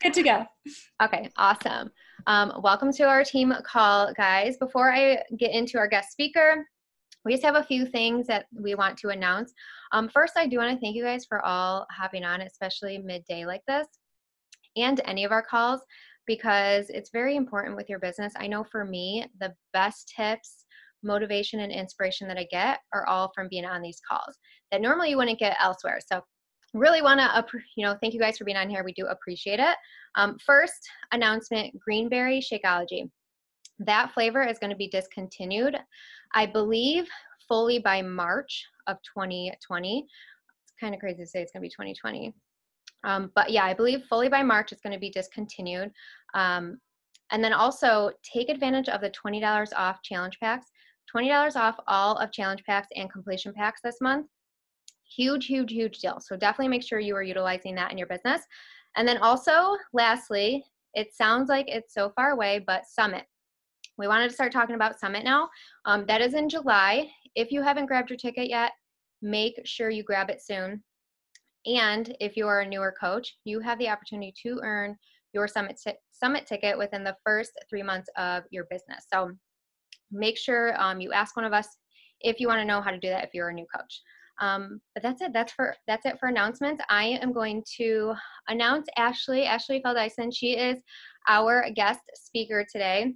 Good to go. Okay, awesome. Welcome to our team call, guys. Before I get into our guest speaker, we just have a few things that we want to announce. First, I do want to thank you guys for all hopping on, especially midday like this, and any of our calls, because it's very important with your business. I know for me, the best tips, motivation, and inspiration that I get are all from being on these calls that normally you wouldn't get elsewhere. So really want to, thank you guys for being on here. We do appreciate it. First announcement, Greenberry Shakeology. That flavor is going to be discontinued, I believe, fully by March of 2020. It's kind of crazy to say it's going to be 2020. But yeah, I believe fully by March it's going to be discontinued. And then also take advantage of the $20 off challenge packs. $20 off all of challenge packs and completion packs this month. Huge, huge, huge deal. So definitely make sure you are utilizing that in your business. And then also, lastly, it sounds like it's so far away, but Summit. We wanted to start talking about Summit now. That is in July. If you haven't grabbed your ticket yet, make sure you grab it soon. And if you are a newer coach, you have the opportunity to earn your Summit ticket within the first 3 months of your business. So make sure you ask one of us if you want to know how to do that if you're a new coach. But that's it. That's it for announcements. I am going to announce Ashley Feldeisen. She is our guest speaker today.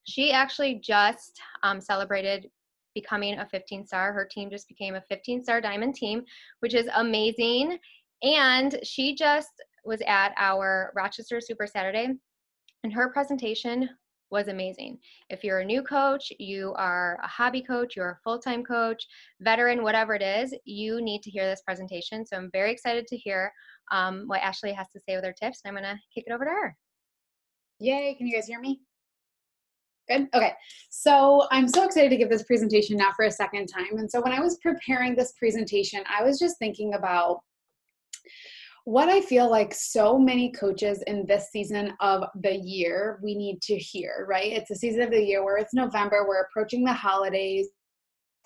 She actually just celebrated becoming a 15-star. Her team just became a 15-star diamond team, which is amazing. And she just was at our Rochester Super Saturday, and her presentation was amazing. If you're a new coach, you are a hobby coach, you're a full-time coach, veteran, whatever it is, you need to hear this presentation. So I'm very excited to hear what Ashley has to say with her tips, and I'm going to kick it over to her. Yay, can you guys hear me? Good. Okay. So I'm so excited to give this presentation now for a second time. And so when I was preparing this presentation, I was just thinking about what I feel like so many coaches in this season of the year we need to hear, right? It's a season of the year where it's November, we're approaching the holidays,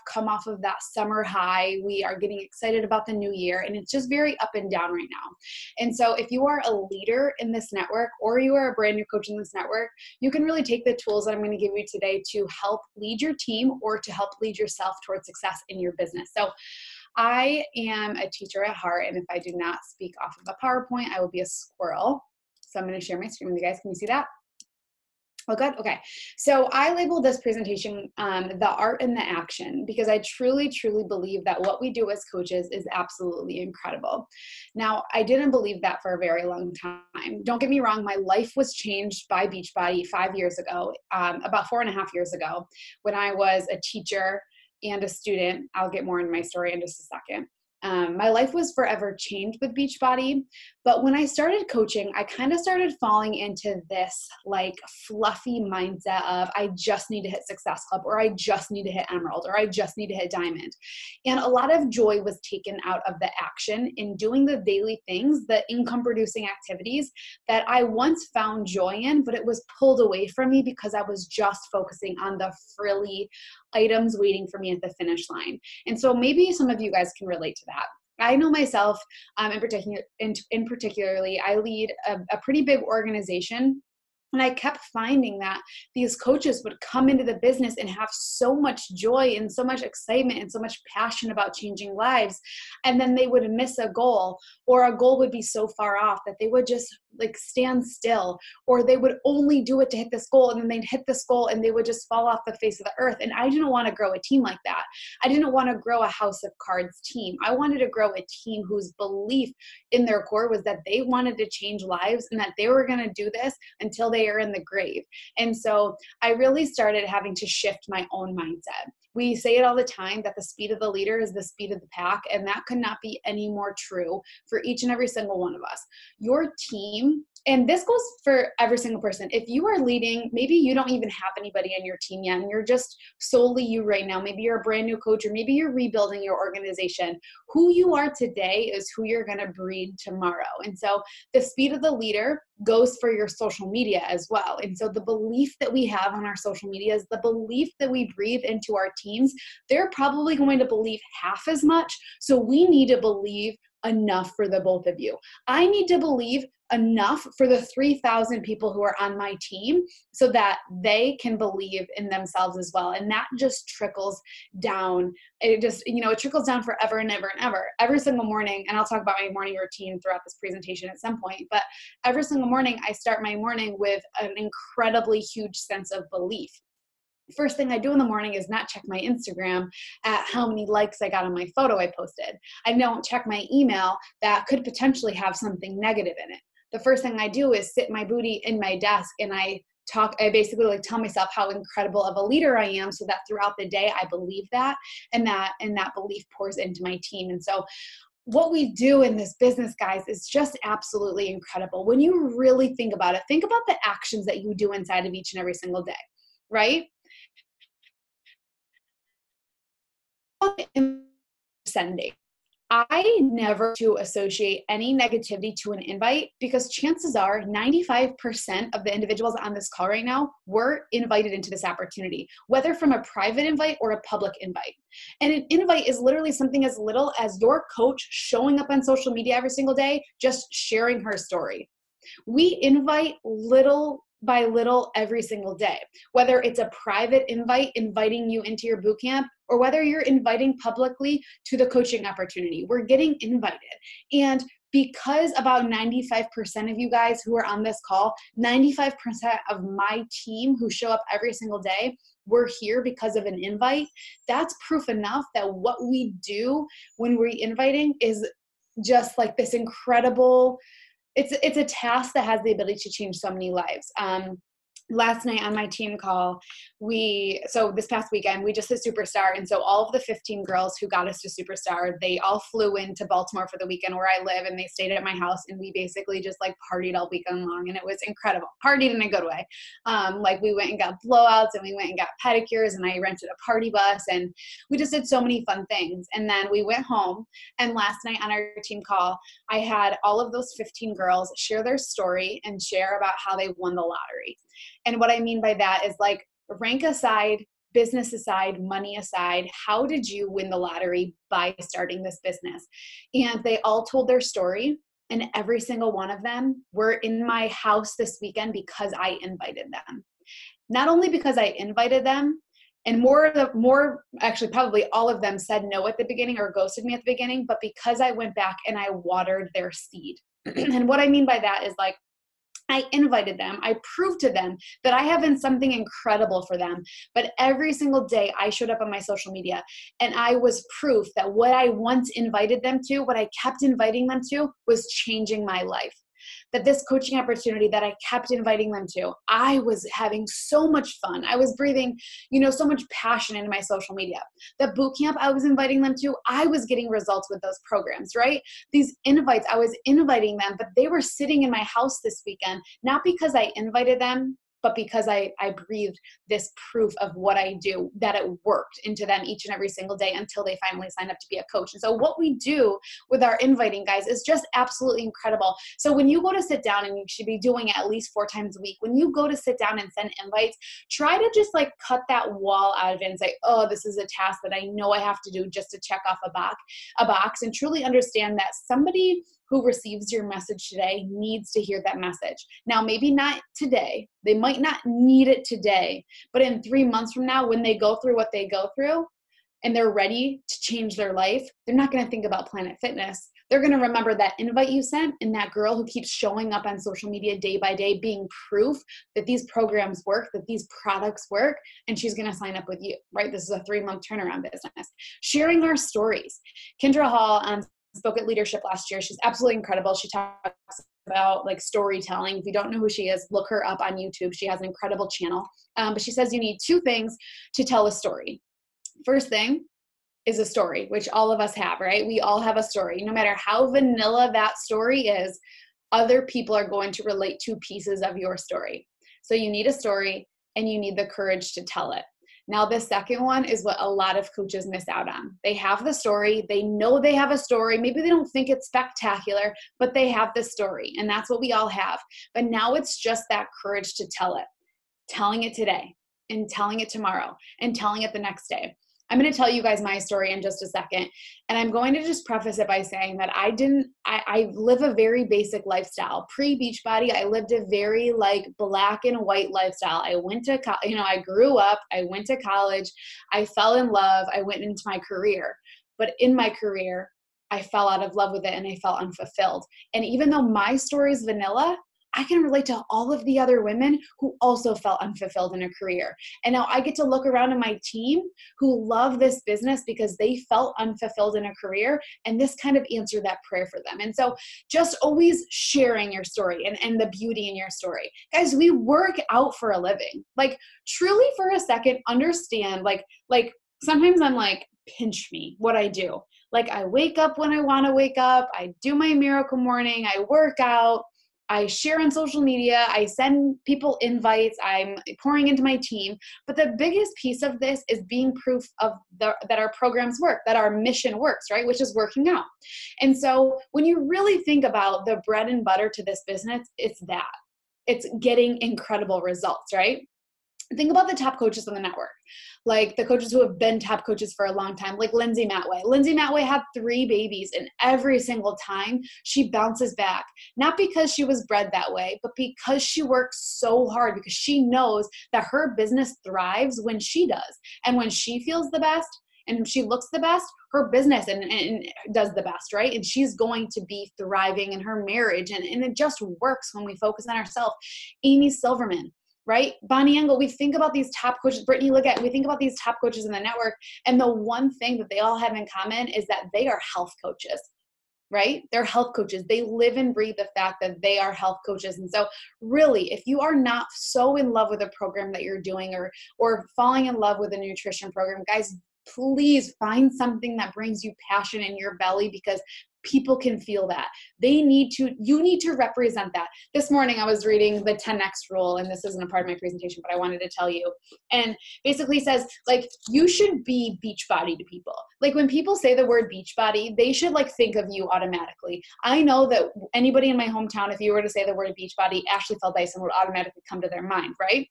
come off of that summer high. We are getting excited about the new year, and it's just very up and down right now. And so if you are a leader in this network, or you are a brand new coach in this network, you can really take the tools that I'm going to give you today to help lead your team or to help lead yourself towards success in your business. So I am a teacher at heart, and if I do not speak off of a PowerPoint, I will be a squirrel. So I'm going to share my screen with you guys. Can you see that? Oh, good. Okay. So I labeled this presentation, the art and the action, because I truly, truly believe that what we do as coaches is absolutely incredible. Now, I didn't believe that for a very long time. Don't get me wrong. My life was changed by Beachbody 5 years ago, about 4.5 years ago, when I was a teacher and a student. I'll get more into my story in just a second. My life was forever changed with Beachbody, but when I started coaching, I kind of started falling into this like fluffy mindset of I just need to hit Success Club, or I just need to hit Emerald, or I just need to hit Diamond. And a lot of joy was taken out of the action in doing the daily things, the income producing activities that I once found joy in, but it was pulled away from me because I was just focusing on the frilly items waiting for me at the finish line. And so maybe some of you guys can relate to that. I know myself, in particularly, I lead a pretty big organization. And I kept finding that these coaches would come into the business and have so much joy and so much excitement and so much passion about changing lives. And then they would miss a goal, or a goal would be so far off that they would just like stand still, or they would only do it to hit this goal, and then they'd hit this goal and they would just fall off the face of the earth. And I didn't want to grow a team like that. I didn't want to grow a house of cards team. I wanted to grow a team whose belief in their core was that they wanted to change lives and that they were going to do this until they are in the grave. And so I really started having to shift my own mindset. We say it all the time that the speed of the leader is the speed of the pack, and that could not be any more true for each and every single one of us. Your team, and this goes for every single person. If you are leading, maybe you don't even have anybody on your team yet, and you're just solely you right now. Maybe you're a brand new coach, or maybe you're rebuilding your organization. Who you are today is who you're going to breed tomorrow. And so the speed of the leader goes for your social media as well. And so the belief that we have on our social media is the belief that we breathe into our teams, they're probably going to believe half as much. So we need to believe enough for the both of you. I need to believe enough for the 3,000 people who are on my team so that they can believe in themselves as well. And that just trickles down. It just, it trickles down forever and ever and ever. Every single morning, and I'll talk about my morning routine throughout this presentation at some point, but every single morning I start my morning with an incredibly huge sense of belief. First thing I do in the morning is not check my Instagram at how many likes I got on my photo I posted. I don't check my email that could potentially have something negative in it. The first thing I do is sit my booty in my desk and I basically tell myself how incredible of a leader I am so that throughout the day I believe that and that belief pours into my team. And so what we do in this business, guys, is just absolutely incredible. When you really think about it, think about the actions that you do inside of each and every single day, right? Sending. I never to associate any negativity to an invite because chances are 95% of the individuals on this call right now were invited into this opportunity, whether from a private invite or a public invite. And an invite is literally something as little as your coach showing up on social media every single day, just sharing her story. We invite little by little every single day, whether it's a private invite inviting you into your boot camp or whether you're inviting publicly to the coaching opportunity. We're getting invited. And because about 95% of you guys who are on this call, 95% of my team who show up every single day, we're here because of an invite, that's proof enough that what we do when we're inviting is just like this incredible, it's a task that has the ability to change so many lives. Last night on my team call, so this past weekend, we just hit Superstar. And so all of the 15 girls who got us to Superstar, they all flew into Baltimore for the weekend where I live, and they stayed at my house, and we basically just partied all weekend long. And it was incredible. Partied in a good way. We went and got blowouts, and we went and got pedicures, and I rented a party bus, and we just did so many fun things. And then we went home, and last night on our team call, I had all of those 15 girls share their story and share about how they won the lottery. And what I mean by that is rank aside, business aside, money aside, how did you win the lottery by starting this business? And they all told their story, and every single one of them were in my house this weekend because I invited them. Not only because I invited them, and actually probably all of them said no at the beginning or ghosted me at the beginning, but because I went back and I watered their seed. And what I mean by that is I invited them. I proved to them that I have been something incredible for them. But every single day I showed up on my social media and I was proof that what I once invited them to, what I kept inviting them to, was changing my life. That this coaching opportunity that I kept inviting them to, I was having so much fun. I was breathing, so much passion into my social media. The boot camp I was inviting them to, I was getting results with those programs, right? These invites, I was inviting them, but they were sitting in my house this weekend, not because I invited them, but because I breathed this proof of what I do, that it worked into them each and every single day until they finally signed up to be a coach. And so what we do with our inviting, guys, is just absolutely incredible. So when you go to sit down, and you should be doing it at least 4 times a week, when you go to sit down and send invites, try to just cut that wall out of it and say, oh, this is a task that I know I have to do just to check off a box, and truly understand that somebody who receives your message today needs to hear that message. Now, maybe not today. They might not need it today, but in 3 months from now, when they go through what they go through and they're ready to change their life, they're not going to think about Planet Fitness. They're going to remember that invite you sent and that girl who keeps showing up on social media day by day, being proof that these programs work, that these products work, and she's going to sign up with you, right? This is a 3-month turnaround business. Sharing our stories. Kendra Hall spoke at Leadership last year. She's absolutely incredible. She talks about storytelling. If you don't know who she is, look her up on YouTube. She has an incredible channel. But she says you need 2 things to tell a story. First thing is a story, which all of us have, right? We all have a story. No matter how vanilla that story is, other people are going to relate to pieces of your story. So you need a story and you need the courage to tell it. Now, the second one is what a lot of coaches miss out on. They have the story. They know they have a story. Maybe they don't think it's spectacular, but they have the story, and that's what we all have. But now it's just that courage to tell it, telling it today and telling it tomorrow and telling it the next day. I'm going to tell you guys my story in just a second. And I'm going to just preface it by saying that I live a very basic lifestyle. Pre-Beachbody, I lived a very like black and white lifestyle. I went to, I grew up, I went to college, I fell in love, I went into my career. But in my career, I fell out of love with it and I felt unfulfilled. And even though my story is vanilla, I can relate to all of the other women who also felt unfulfilled in a career. And now I get to look around in my team who love this business because they felt unfulfilled in a career, and this kind of answered that prayer for them. And so just always sharing your story and the beauty in your story. Guys, we work out for a living. Like truly for a second, understand, like sometimes I'm like, pinch me, what I do. Like I wake up when I want to wake up. I do my miracle morning. I work out. I share on social media, I send people invites, I'm pouring into my team. But the biggest piece of this is being proof of that our programs work, that our mission works, right? Which is working out. And so when you really think about the bread and butter to this business, it's that. It's getting incredible results, right? Think about the top coaches on the network, like the coaches who have been top coaches for a long time, like Lindsay Matway. Lindsay Matway had 3 babies, and every single time she bounces back, not because she was bred that way, but because she works so hard, because she knows that her business thrives when she does. And when she feels the best and she looks the best, her business and does the best, right? And she's going to be thriving in her marriage. And it just works when we focus on ourselves. Amy Silverman, right? Bonnie Engel, we think about these top coaches, Brittany Leggett, we think about these top coaches in the network. And the one thing that they all have in common is that they are health coaches, right? They're health coaches. They live and breathe the fact that they are health coaches. And so really, if you are not so in love with a program that you're doing or falling in love with a nutrition program, guys, please find something that brings you passion in your belly, because people can feel that. You need to represent that. This morning I was reading the 10X rule, and this isn't a part of my presentation, but I wanted to tell you. And basically says, like, you should be Beachbody to people. Like when people say the word Beachbody, they should like think of you automatically. I know that anybody in my hometown, if you were to say the word Beachbody, Ashley Feldeisen would automatically come to their mind, right?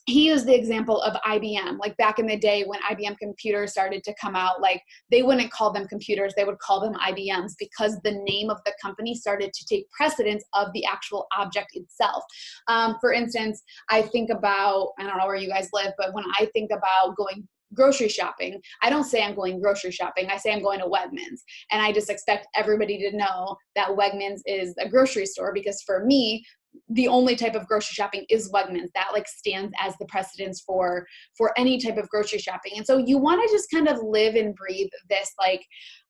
He used the example of IBM. Like back in the day when IBM computers started to come out, like they wouldn't call them computers, they would call them IBMs, because the name of the company started to take precedence of the actual object itself. For instance, I think about, I don't know where you guys live, but when I think about going grocery shopping, I don't say I'm going grocery shopping. I say I'm going to Wegmans. And I just expect everybody to know that Wegmans is a grocery store, because for me, the only type of grocery shopping is Wegmans. That like stands as the precedence for any type of grocery shopping. And so you want to just kind of live and breathe this, like,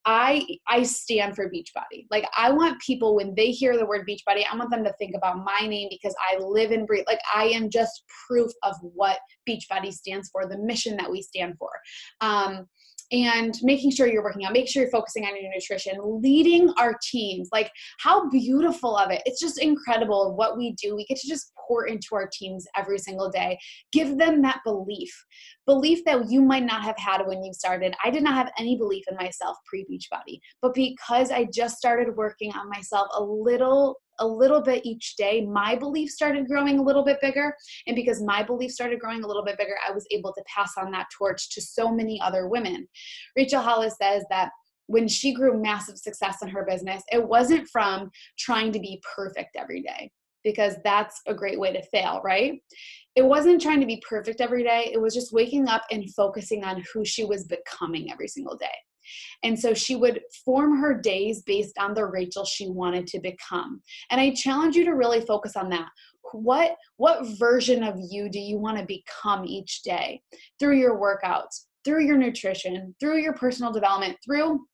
I stand for Beachbody. Like I want people, when they hear the word Beachbody, I want them to think about my name, because I live and breathe. Like I am just proof of what Beachbody stands for, the mission that we stand for. And making sure you're working out, make sure you're focusing on your nutrition, leading our teams. Like how beautiful of it. It's just incredible what we do. We get to just pour into our teams every single day. Give them that belief that you might not have had when you started. I did not have any belief in myself pre-Beachbody, but because I just started working on myself a little bit each day, my belief started growing a little bit bigger. And because my belief started growing a little bit bigger, I was able to pass on that torch to so many other women. Rachel Hollis says that when she grew massive success in her business, it wasn't from trying to be perfect every day, because that's a great way to fail, right? It wasn't trying to be perfect every day. It was just waking up and focusing on who she was becoming every single day. And so she would form her days based on the Rachel she wanted to become. And I challenge you to really focus on that. What version of you do you want to become each day, through your workouts, through your nutrition, through your personal development, through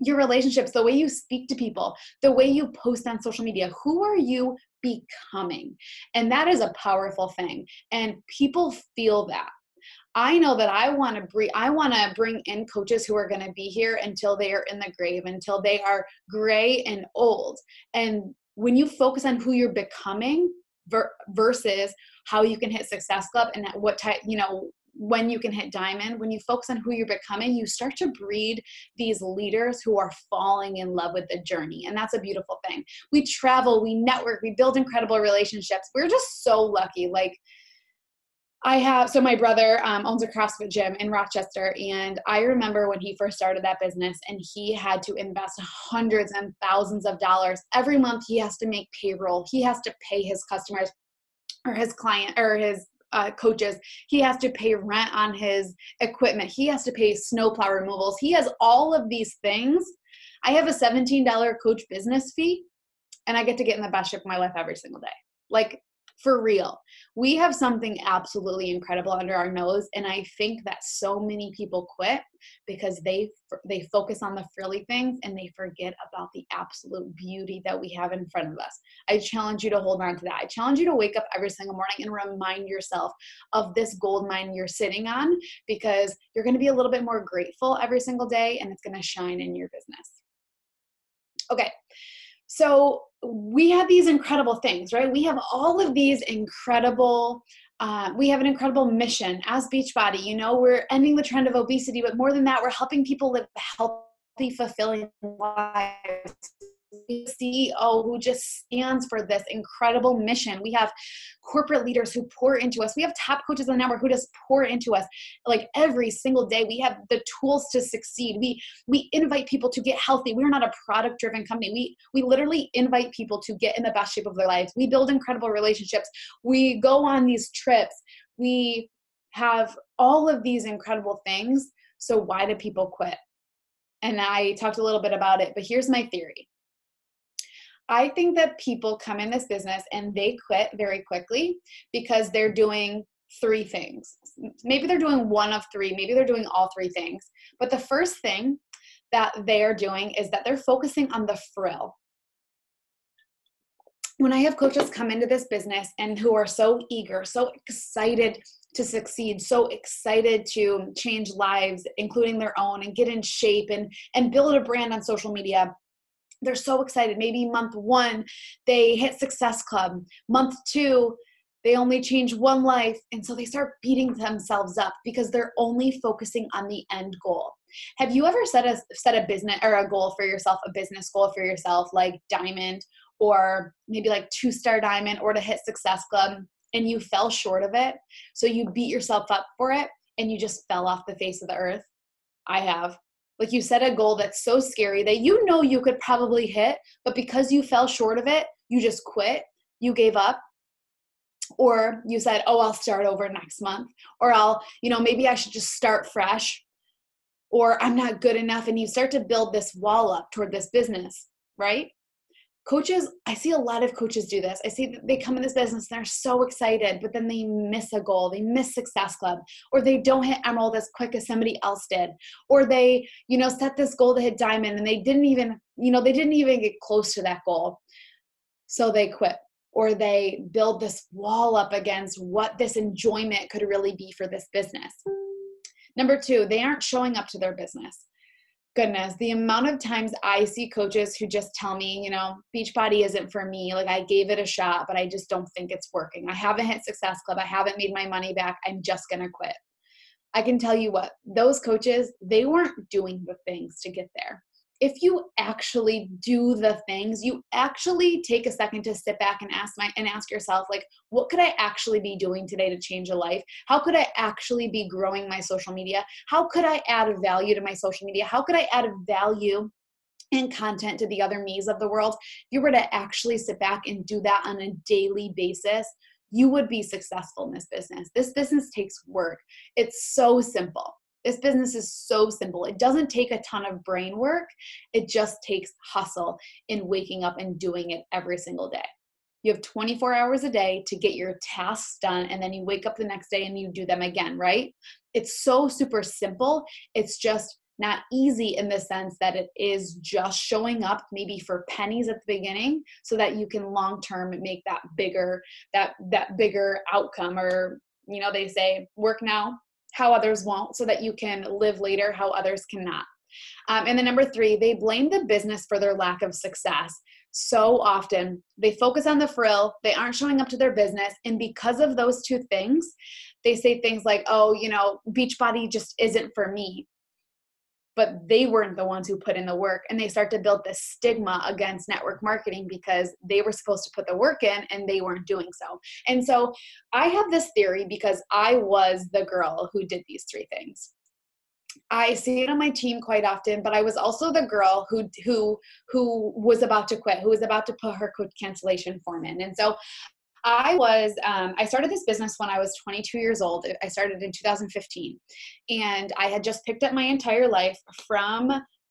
your relationships, the way you speak to people, the way you post on social media? Who are you becoming? And that is a powerful thing. And people feel that. I know that I want to bring in coaches who are going to be here until they are in the grave, until they are gray and old. And when you focus on who you're becoming versus how you can hit Success Club and at what type, when you can hit Diamond, when you focus on who you're becoming, you start to breed these leaders who are falling in love with the journey. And that's a beautiful thing. We travel, we network, we build incredible relationships. We're just so lucky. Like, So my brother owns a CrossFit gym in Rochester, and I remember when he first started that business and he had to invest hundreds and thousands of dollars. Every month he has to make payroll. He has to pay his customers or his client or his coaches. He has to pay rent on his equipment. He has to pay snowplow removals. He has all of these things. I have a $17 coach business fee, and I get to get in the best shape of my life every single day. Like, for real. We have something absolutely incredible under our nose, and I think that so many people quit because they focus on the frilly things and they forget about the absolute beauty that we have in front of us. I challenge you to hold on to that. I challenge you to wake up every single morning and remind yourself of this gold mine you're sitting on, because you're going to be a little bit more grateful every single day, and it's going to shine in your business. Okay. So we have these incredible things, right? We have all of these incredible, we have an incredible mission as Beachbody. You know, we're ending the trend of obesity, but more than that, we're helping people live healthy, fulfilling lives. We have a CEO who just stands for this incredible mission. We have corporate leaders who pour into us. We have top coaches on the network who just pour into us like every single day. We have the tools to succeed. We invite people to get healthy. We're not a product-driven company. We literally invite people to get in the best shape of their lives. We build incredible relationships. We go on these trips. We have all of these incredible things. So why do people quit? And I talked a little bit about it, but here's my theory. I think that people come in this business and they quit very quickly because they're doing three things. Maybe they're doing one of three. Maybe they're doing all three things. But the first thing that they are doing is that they're focusing on the frill. When I have coaches come into this business and who are so eager, so excited to succeed, so excited to change lives, including their own, and get in shape and build a brand on social media, they're so excited. Maybe month 1, they hit Success Club. Month 2, they only change one life. And so they start beating themselves up because they're only focusing on the end goal. Have you ever set a business or a goal for yourself, a business goal for yourself, like diamond, or maybe like 2-star diamond, or to hit Success Club, and you fell short of it? So you beat yourself up for it and you just fell off the face of the earth? I have. Like, you set a goal that's so scary that you know you could probably hit, but because you fell short of it, you just quit, you gave up, or you said, oh, I'll start over next month, or maybe I should just start fresh, or I'm not good enough, and you start to build this wall up toward this business, right? Coaches, I see a lot of coaches do this. I see that they come in this business and they're so excited, but then they miss a goal. They miss Success Club, or they don't hit Emerald as quick as somebody else did, or they, set this goal to hit Diamond and they didn't even get close to that goal. So they quit, or they build this wall up against what this enjoyment could really be for this business. Number 2, they aren't showing up to their business. Goodness, the amount of times I see coaches who just tell me, Beachbody isn't for me. Like, I gave it a shot, but I just don't think it's working. I haven't hit Success Club. I haven't made my money back. I'm just going to quit. I can tell you what, those coaches, they weren't doing the things to get there. If you actually do the things, you actually take a second to sit back and ask yourself, like, what could I actually be doing today to change a life? How could I actually be growing my social media? How could I add value to my social media? How could I add value and content to the other me's of the world? If you were to actually sit back and do that on a daily basis, you would be successful in this business. This business takes work. It's so simple. This business is so simple. It doesn't take a ton of brain work. It just takes hustle in waking up and doing it every single day. You have 24 hours a day to get your tasks done, and then you wake up the next day and you do them again, right? It's so super simple. It's just not easy in the sense that it is just showing up maybe for pennies at the beginning so that you can long-term make that bigger outcome, or, they say work now how others won't, so that you can live later how others cannot. And then number 3, they blame the business for their lack of success. So often they focus on the frill, they aren't showing up to their business, and because of those 2 things, they say things like, oh, Beachbody just isn't for me. but they weren't the ones who put in the work. And they start to build this stigma against network marketing because they were supposed to put the work in and they weren't doing so. And so I have this theory because I was the girl who did these three things. I see it on my team quite often, but I was also the girl who was about to quit, who was about to put her quit cancellation form in. And so I started this business when I was 22 years old. I started in 2015, and I had just picked up my entire life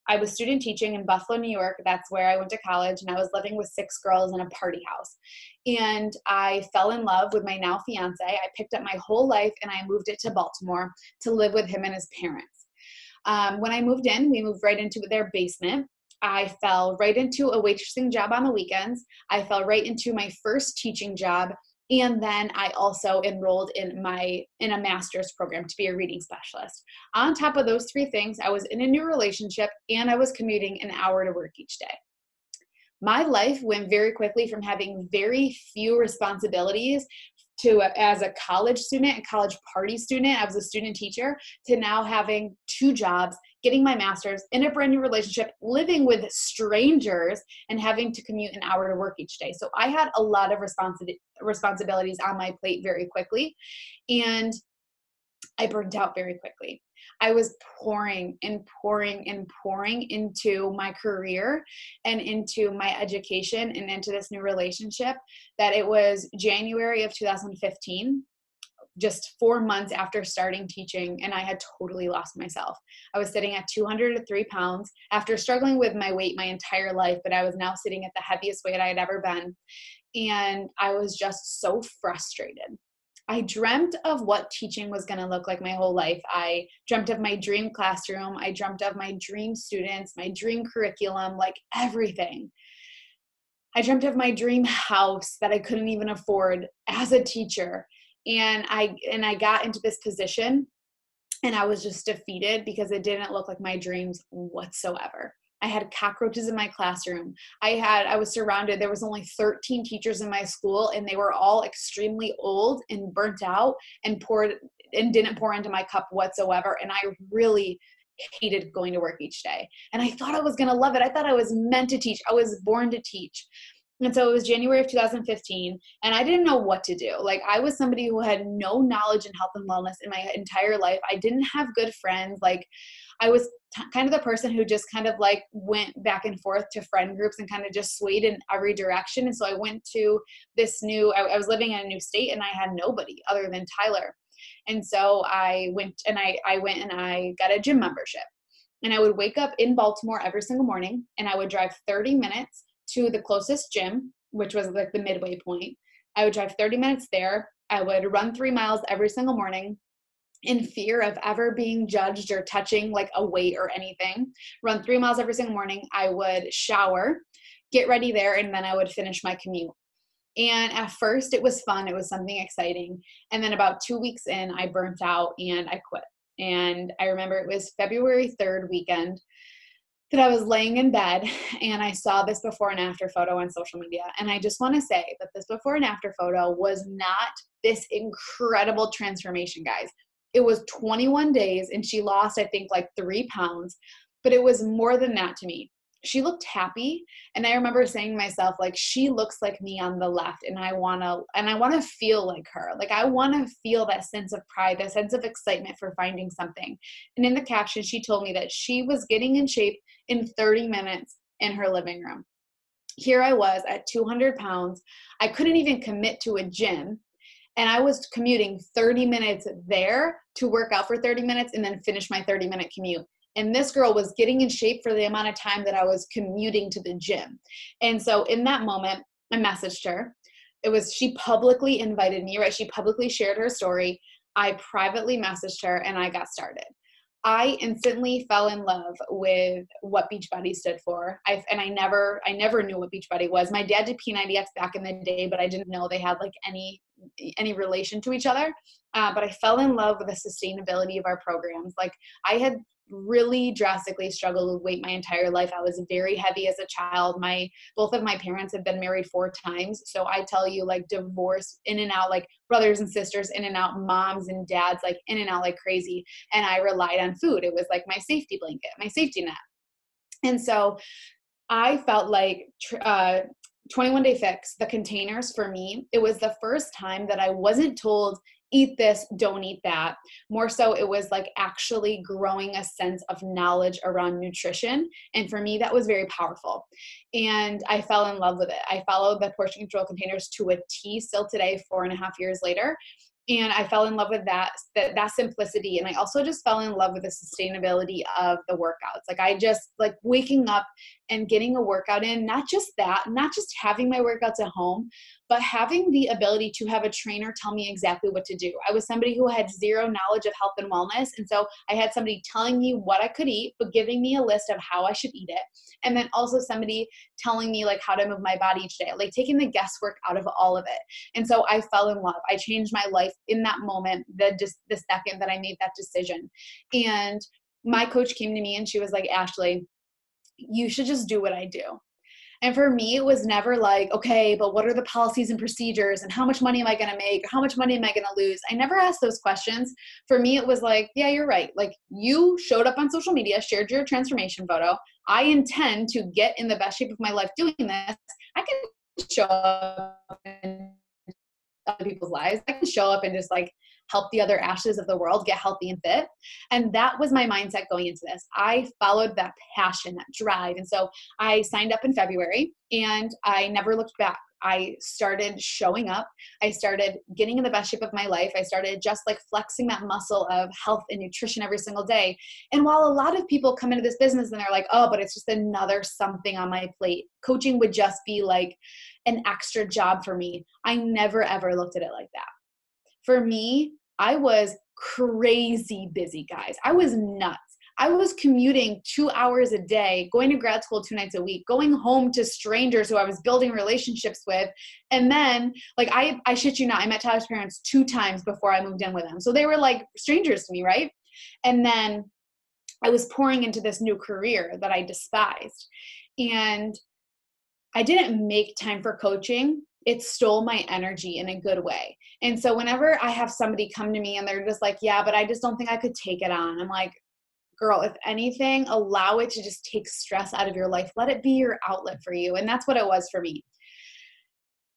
I was student teaching in Buffalo, New York. That's where I went to college, and I was living with 6 girls in a party house. And I fell in love with my now fiance. I picked up my whole life and I moved it to Baltimore to live with him and his parents. When I moved in, we moved right into their basement. I fell right into a waitressing job on the weekends. I fell right into my first teaching job. And then I also enrolled in a master's program to be a reading specialist. On top of those 3 things, I was in a new relationship and I was commuting an hour to work each day. My life went very quickly from having very few responsibilities to, as a college student, a college party student, I was a student teacher, to now having 2 jobs, getting my master's, in a brand new relationship, living with strangers, and having to commute an hour to work each day. So I had a lot of responsibilities on my plate very quickly, and I burned out very quickly. I was pouring and pouring and pouring into my career and into my education and into this new relationship that it was January of 2015, just 4 months after starting teaching, and I had totally lost myself. I was sitting at 203 pounds after struggling with my weight my entire life, but I was now sitting at the heaviest weight I had ever been. And I was just so frustrated. I dreamt of what teaching was going to look like my whole life. I dreamt of my dream classroom. I dreamt of my dream students, my dream curriculum, like everything. I dreamt of my dream house that I couldn't even afford as a teacher. And I got into this position and I was just defeated because it didn't look like my dreams whatsoever. I had cockroaches in my classroom. I was surrounded. There was only 13 teachers in my school, and they were all extremely old and burnt out and didn't pour into my cup whatsoever. And I really hated going to work each day. And I thought I was going to love it. I thought I was meant to teach. I was born to teach. And so it was January of 2015, and I didn't know what to do. Like, I was somebody who had no knowledge in health and wellness in my entire life. I didn't have good friends. Like, I was kind of the person who just kind of like went back and forth to friend groups and kind of just swayed in every direction. And so I went to I was living in a new state, and I had nobody other than Tyler. And so I went and I got a gym membership, and I would wake up in Baltimore every single morning, and I would drive 30 minutes to the closest gym, which was like the midway point. I would drive 30 minutes there. I would run 3 miles every single morning in fear of ever being judged or touching like a weight or anything. Run 3 miles every single morning. I would shower, get ready there, and then I would finish my commute. And at first it was fun. It was something exciting. And then about 2 weeks in, I burnt out and I quit. And I remember it was February 3rd weekend that I was laying in bed, and I saw this before and after photo on social media. And I just want to say that this before and after photo was not this incredible transformation, guys. It was 21 days, and she lost, I think, like 3 pounds, but it was more than that to me. She looked happy, and I remember saying to myself, like, she looks like me on the left, and I want to feel like her. Like, I want to feel that sense of pride, that sense of excitement for finding something. And in the caption, she told me that she was getting in shape in 30 minutes in her living room. Here I was at 200 pounds. I couldn't even commit to a gym. And I was commuting 30 minutes there to work out for 30 minutes and then finish my 30-minute commute. And this girl was getting in shape for the amount of time that I was commuting to the gym. And so in that moment, I messaged her. She publicly invited me, right? She publicly shared her story. I privately messaged her and I got started. I instantly fell in love with what Beachbody stood for. I never knew what Beachbody was. My dad did P90X back in the day, but I didn't know they had like any any relation to each other. But I fell in love with the sustainability of our programs. Like, I had really drastically struggled with weight my entire life. I was very heavy as a child. Both of my parents have been married 4 times. So I tell you, like, divorce in and out, like brothers and sisters in and out, moms and dads, like in and out like crazy. And I relied on food. It was like my safety blanket, my safety net. And so I felt like 21 Day Fix, the containers, for me, it was the first time that I wasn't told, eat this, don't eat that. More so, it was like actually growing a sense of knowledge around nutrition. And for me, that was very powerful. And I fell in love with it. I followed the portion control containers to a T still today, 4.5 years later. And I fell in love with that simplicity. And I also just fell in love with the sustainability of the workouts. Like, I just like waking up and getting a workout in, not just having my workouts at home, but having the ability to have a trainer tell me exactly what to do. I was somebody who had zero knowledge of health and wellness. And so I had somebody telling me what I could eat, but giving me a list of how I should eat it. And then also somebody telling me like how to move my body each day, like taking the guesswork out of all of it. And so I fell in love. I changed my life in that moment, the second that I made that decision. And my coach came to me and she was like, Ashley, you should just do what I do. And for me, it was never like, okay, but what are the policies and procedures and how much money am I going to make? Or how much money am I going to lose? I never asked those questions. For me, it was like, yeah, you're right. Like, you showed up on social media, shared your transformation photo. I intend to get in the best shape of my life doing this. I can show up in other people's lives. I can show up and just like help the other Ashes of the world get healthy and fit. And that was my mindset going into this. I followed that passion, that drive. And so I signed up in February and I never looked back. I started showing up. I started getting in the best shape of my life. I started just like flexing that muscle of health and nutrition every single day. And while a lot of people come into this business and they're like, oh, but it's just another something on my plate, coaching would just be like an extra job for me, I never ever looked at it like that. For me, I was crazy busy, guys. I was nuts. I was commuting 2 hours a day, going to grad school 2 nights a week, going home to strangers who I was building relationships with. And then, like, I shit you not, I met Tyler's parents 2 times before I moved in with them. So they were like strangers to me, right? And then I was pouring into this new career that I despised. And I didn't make time for coaching. It stole my energy in a good way. And so whenever I have somebody come to me and they're just like, yeah, but I just don't think I could take it on. I'm like, girl, if anything, allow it to just take stress out of your life. Let it be your outlet for you. And that's what it was for me.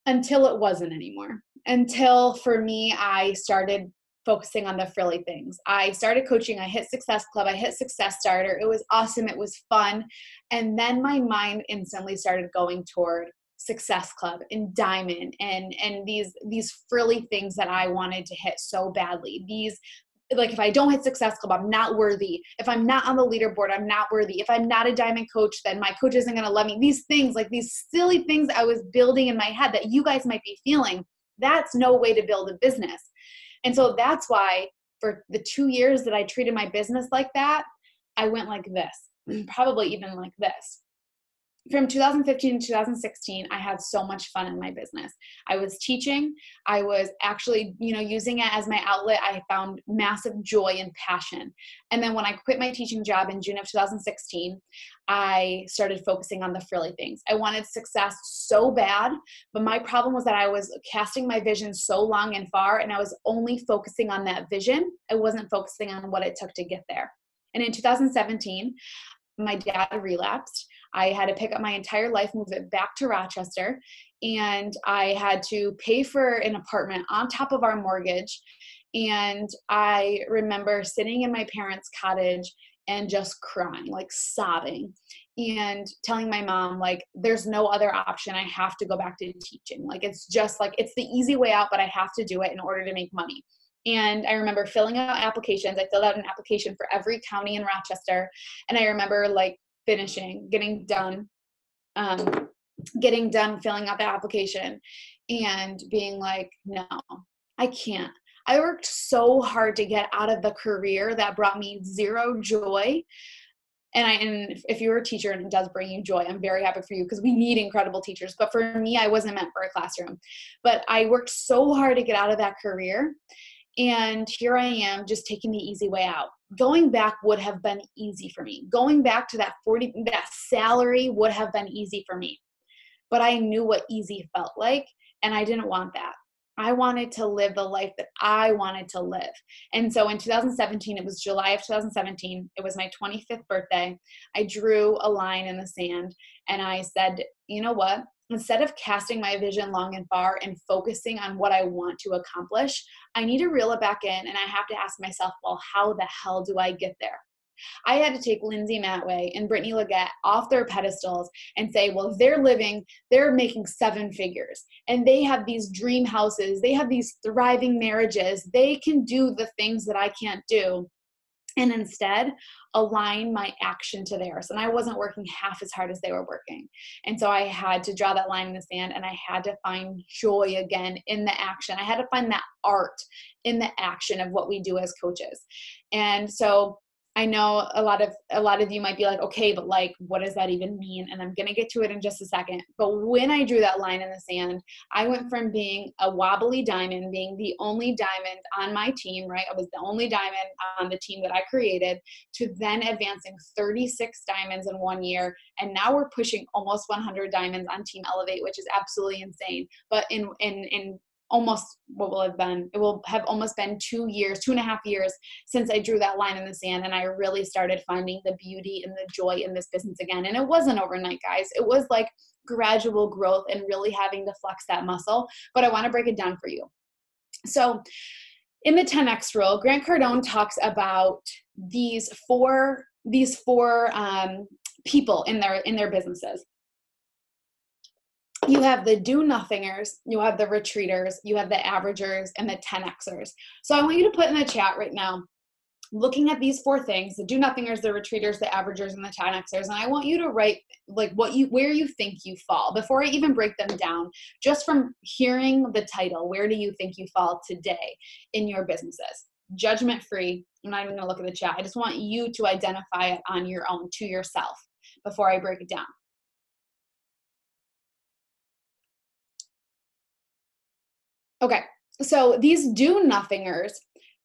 Until it wasn't anymore. Until for me, I started focusing on the frilly things. I started coaching. I hit Success Club. I hit Success Starter. It was awesome. It was fun. And then my mind instantly started going toward Success Club and Diamond and these frilly things that I wanted to hit so badly. These, like, if I don't hit Success Club, I'm not worthy. If I'm not on the leaderboard, I'm not worthy. If I'm not a diamond coach, then my coach isn't going to love me. These things, like these silly things I was building in my head that you guys might be feeling, that's no way to build a business. And so that's why for the 2 years that I treated my business like that, I went like this, probably even like this. From 2015 to 2016, I had so much fun in my business. I was teaching. I was actually, using it as my outlet. I found massive joy and passion. And then when I quit my teaching job in June of 2016, I started focusing on the frilly things. I wanted success so bad, but my problem was that I was casting my vision so long and far, and I was only focusing on that vision. I wasn't focusing on what it took to get there. And in 2017, my dad relapsed. I had to pick up my entire life, move it back to Rochester, and I had to pay for an apartment on top of our mortgage. And I remember sitting in my parents' cottage and just crying, like sobbing, and telling my mom, like, there's no other option. I have to go back to teaching. Like, it's just like, it's the easy way out, but I have to do it in order to make money. And I remember filling out applications. I filled out an application for every county in Rochester. And I remember like finishing, getting done filling out the application and being like, no, I can't. I worked so hard to get out of the career that brought me zero joy. And if you're a teacher and it does bring you joy, I'm very happy for you, because we need incredible teachers. But for me, I wasn't meant for a classroom. But I worked so hard to get out of that career. And here I am, just taking the easy way out. Going back would have been easy for me. Going back to that salary would have been easy for me. But I knew what easy felt like, and I didn't want that. I wanted to live the life that I wanted to live. And so in 2017, it was July of 2017, it was my 25th birthday. I drew a line in the sand and I said, you know what? Instead of casting my vision long and far and focusing on what I want to accomplish, I need to reel it back in, and I have to ask myself, well, how the hell do I get there? I had to take Lindsay Matway and Brittany Leggett off their pedestals and say, well, they're making 7 figures, and they have these dream houses. They have these thriving marriages. They can do the things that I can't do. And instead align my action to theirs. And I wasn't working half as hard as they were working. And so I had to draw that line in the sand, and I had to find joy again in the action. I had to find that art in the action of what we do as coaches. And so I know a lot of you might be like, okay, but like, what does that even mean? And I'm going to get to it in just a second. But when I drew that line in the sand, I went from being a wobbly diamond, being the only diamond on my team, right? I was the only diamond on the team that I created, to then advancing 36 diamonds in 1 year. And now we're pushing almost 100 diamonds on Team Elevate, which is absolutely insane. But in almost, what will it have been? It will have almost been 2.5 years since I drew that line in the sand, and I really started finding the beauty and the joy in this business again. And it wasn't overnight, guys. It was like gradual growth and really having to flex that muscle. But I want to break it down for you. So in the 10X rule, Grant Cardone talks about these four people in their businesses. You have the do-nothingers, you have the retreaters, you have the averagers, and the 10Xers. So I want you to put in the chat right now, looking at these 4 things, the do-nothingers, the retreaters, the averagers, and the 10Xers, and I want you to write like where you think you fall. Before I even break them down, just from hearing the title, where do you think you fall today in your businesses? Judgment-free. I'm not even going to look at the chat. I just want you to identify it on your own, to yourself, before I break it down. Okay, so these do-nothingers,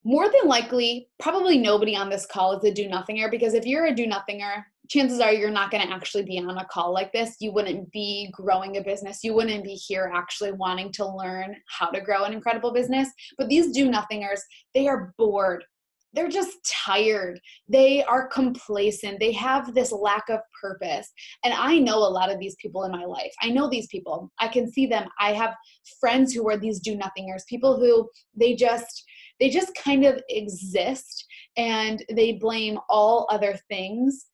more than likely, probably nobody on this call is a do-nothinger, because if you're a do-nothinger, chances are you're not going to actually be on a call like this. You wouldn't be growing a business. You wouldn't be here actually wanting to learn how to grow an incredible business. But these do-nothingers, they are bored. They're just tired. They are complacent. They have this lack of purpose. And I know a lot of these people in my life. I know these people. I can see them. I have friends who are these do-nothingers, people who they just kind of exist, and they blame all other things,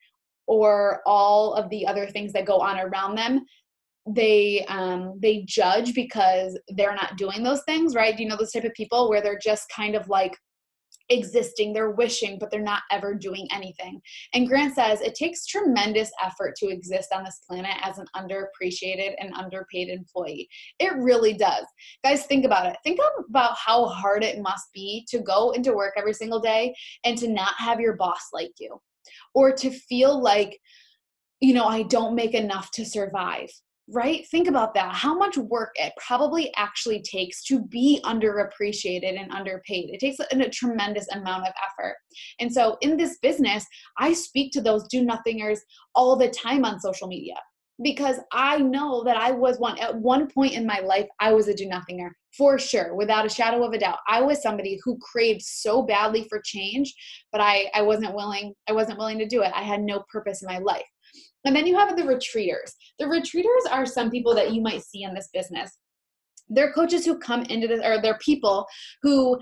or all of the other things that go on around them. They judge because they're not doing those things, right? Do you know those type of people where they're just kind of like existing, they're wishing, but they're not ever doing anything? And Grant says it takes tremendous effort to exist on this planet as an underappreciated and underpaid employee. It really does. Guys, think about it. Think about how hard it must be to go into work every single day and to not have your boss like you, or to feel like, I don't make enough to survive. Right? Think about that. How much work it probably actually takes to be underappreciated and underpaid. It takes a tremendous amount of effort. And so in this business, I speak to those do-nothingers all the time on social media, because I know that I was at one point in my life, I was a do-nothinger for sure, without a shadow of a doubt. I was somebody who craved so badly for change, but I wasn't willing to do it. I had no purpose in my life. And then you have the retreaters. The retreaters are some people that you might see in this business. They're coaches who come into this, or they're people who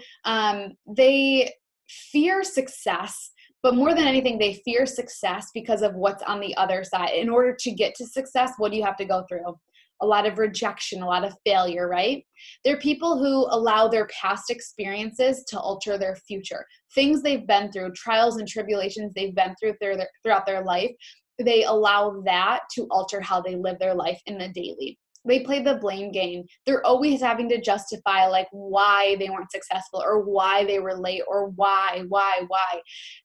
they fear success, but more than anything, they fear success because of what's on the other side. In order to get to success, what do you have to go through? A lot of rejection, a lot of failure, right? They're people who allow their past experiences to alter their future. Things they've been through, trials and tribulations they've been through throughout their life, they allow that to alter how they live their life in the daily. They play the blame game. They're always having to justify like why they weren't successful or why they were late or why.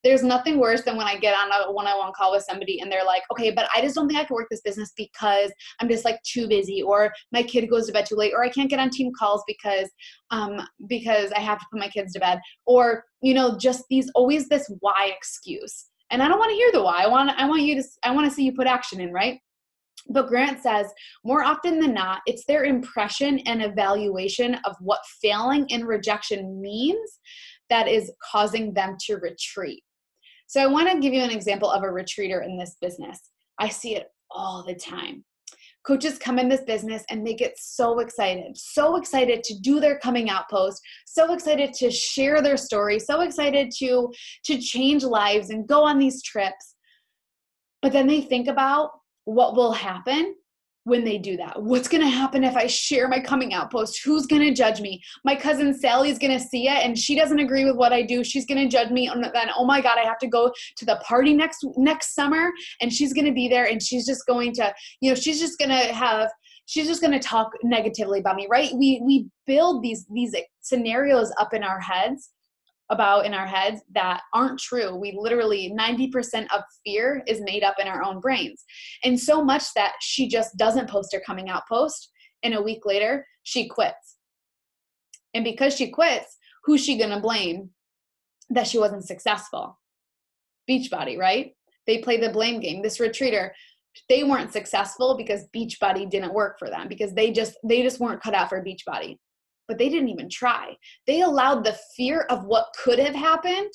There's nothing worse than when I get on a one-on-one call with somebody and they're like, okay, but I just don't think I can work this business because I'm just like too busy, or my kid goes to bed too late, or I can't get on team calls because I have to put my kids to bed, or, you know, just always this why excuse. And I don't want to hear the why. I want to see you put action in, right? But Grant says more often than not, it's their impression and evaluation of what failing and rejection means that is causing them to retreat. So I want to give you an example of a retreater in this business. I see it all the time. Coaches come in this business and they get so excited to do their coming out post, so excited to share their story, so excited to change lives and go on these trips. But then they think about what will happen when they do that. What's going to happen if I share my coming out post? Who's going to judge me? My cousin Sally's going to see it and she doesn't agree with what I do. She's going to judge me. And then, oh my God, I have to go to the party next summer and she's going to be there and she's just going to, you know, she's just going to talk negatively about me, right? We build these scenarios up in our heads that aren't true. We literally, 90% of fear is made up in our own brains. And so much that she just doesn't post her coming out post, and a week later, she quits. And because she quits, who's she gonna blame that she wasn't successful? Beachbody, right? They play the blame game. This retreater, they weren't successful because Beachbody didn't work for them, because they just weren't cut out for Beachbody. But they didn't even try. They allowed the fear of what could have happened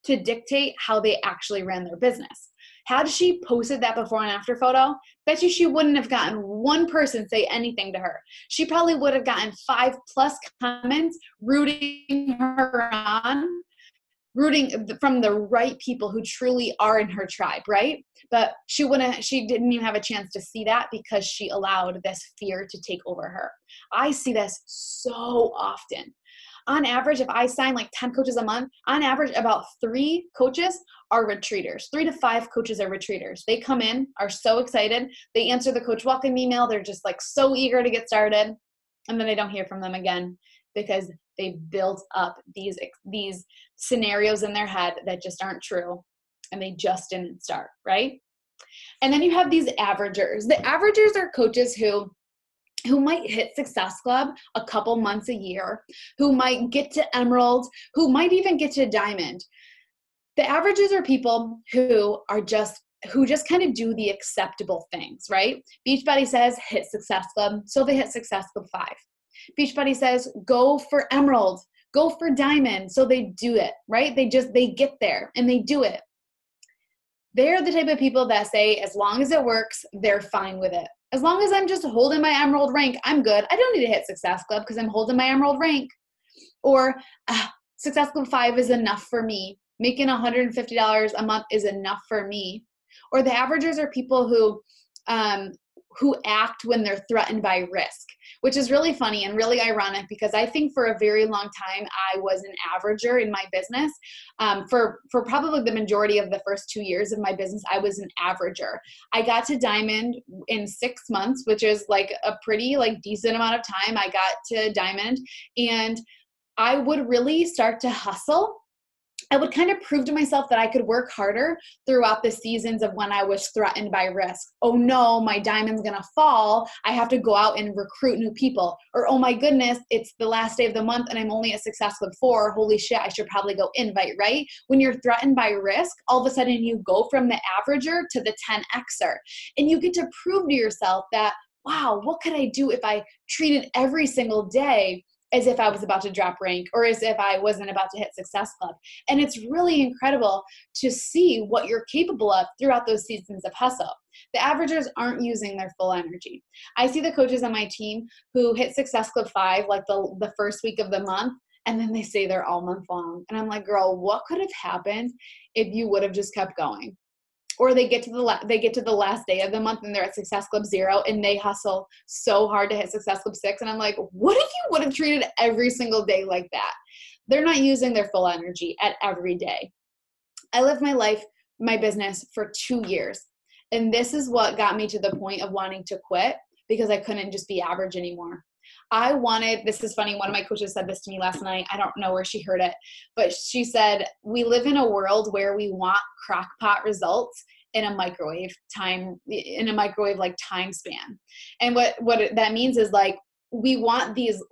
to dictate how they actually ran their business. Had she posted that before and after photo, bet you she wouldn't have gotten one person say anything to her. She probably would have gotten 5+ comments rooting her on, rooting from the right people who truly are in her tribe, right? But she didn't even have a chance to see that because she allowed this fear to take over her. I see this so often. On average, if I sign like 10 coaches a month, on average, about 3 coaches are retreaters. 3 to 5 coaches are retreaters. They come in, are so excited. They answer the coach welcome email. They're just like so eager to get started. And then I don't hear from them again because they built up these scenarios in their head that just aren't true. And they just didn't start, right? And then you have these averagers. The averagers are coaches who might hit Success Club a couple months a year, who might get to Emerald, who might even get to Diamond. The averagers are people who just kind of do the acceptable things, right? Beachbody says hit Success Club, so they hit Success Club 5. Beachbody says go for Emerald, go for Diamond, so they do it, right? They get there and they do it. They're the type of people that say as long as it works, they're fine with it. As long as I'm just holding my Emerald rank, I'm good. I don't need to hit Success Club because I'm holding my Emerald rank. Or Success Club 5 is enough for me. Making $150 a month is enough for me. Or the averagers are people who act when they're threatened by risk, which is really funny and really ironic because I think for a very long time I was an averager in my business. For probably the majority of the first 2 years of my business, I was an averager. I got to Diamond in 6 months, which is like a pretty decent amount of time. I got to Diamond and I would really start to hustle. I would kind of prove to myself that I could work harder throughout the seasons of when I was threatened by risk. Oh no, my diamond's gonna fall. I have to go out and recruit new people. Or oh my goodness, it's the last day of the month and I'm only at Success Club 4. Holy shit, I should probably go invite, right? When you're threatened by risk, all of a sudden you go from the averager to the 10Xer. And you get to prove to yourself that, wow, what could I do if I treated every single day as if I was about to drop rank or as if I wasn't about to hit Success Club. And it's really incredible to see what you're capable of throughout those seasons of hustle. The averagers aren't using their full energy. I see the coaches on my team who hit Success Club 5 like the first week of the month, and then they say they're all month long. And I'm like, girl, what could have happened if you would have just kept going? Or they get to the last day of the month and they're at Success Club 0 and they hustle so hard to hit Success Club 6. And I'm like, what if you would have treated every single day like that? They're not using their full energy at every day. I lived my business for 2 years. And this is what got me to the point of wanting to quit. because I couldn't just be average anymore. This is funny, one of my coaches said this to me last night. I don't know where she heard it, but she said, we live in a world where we want crockpot results in a microwave like time span. And what that means is like, we want these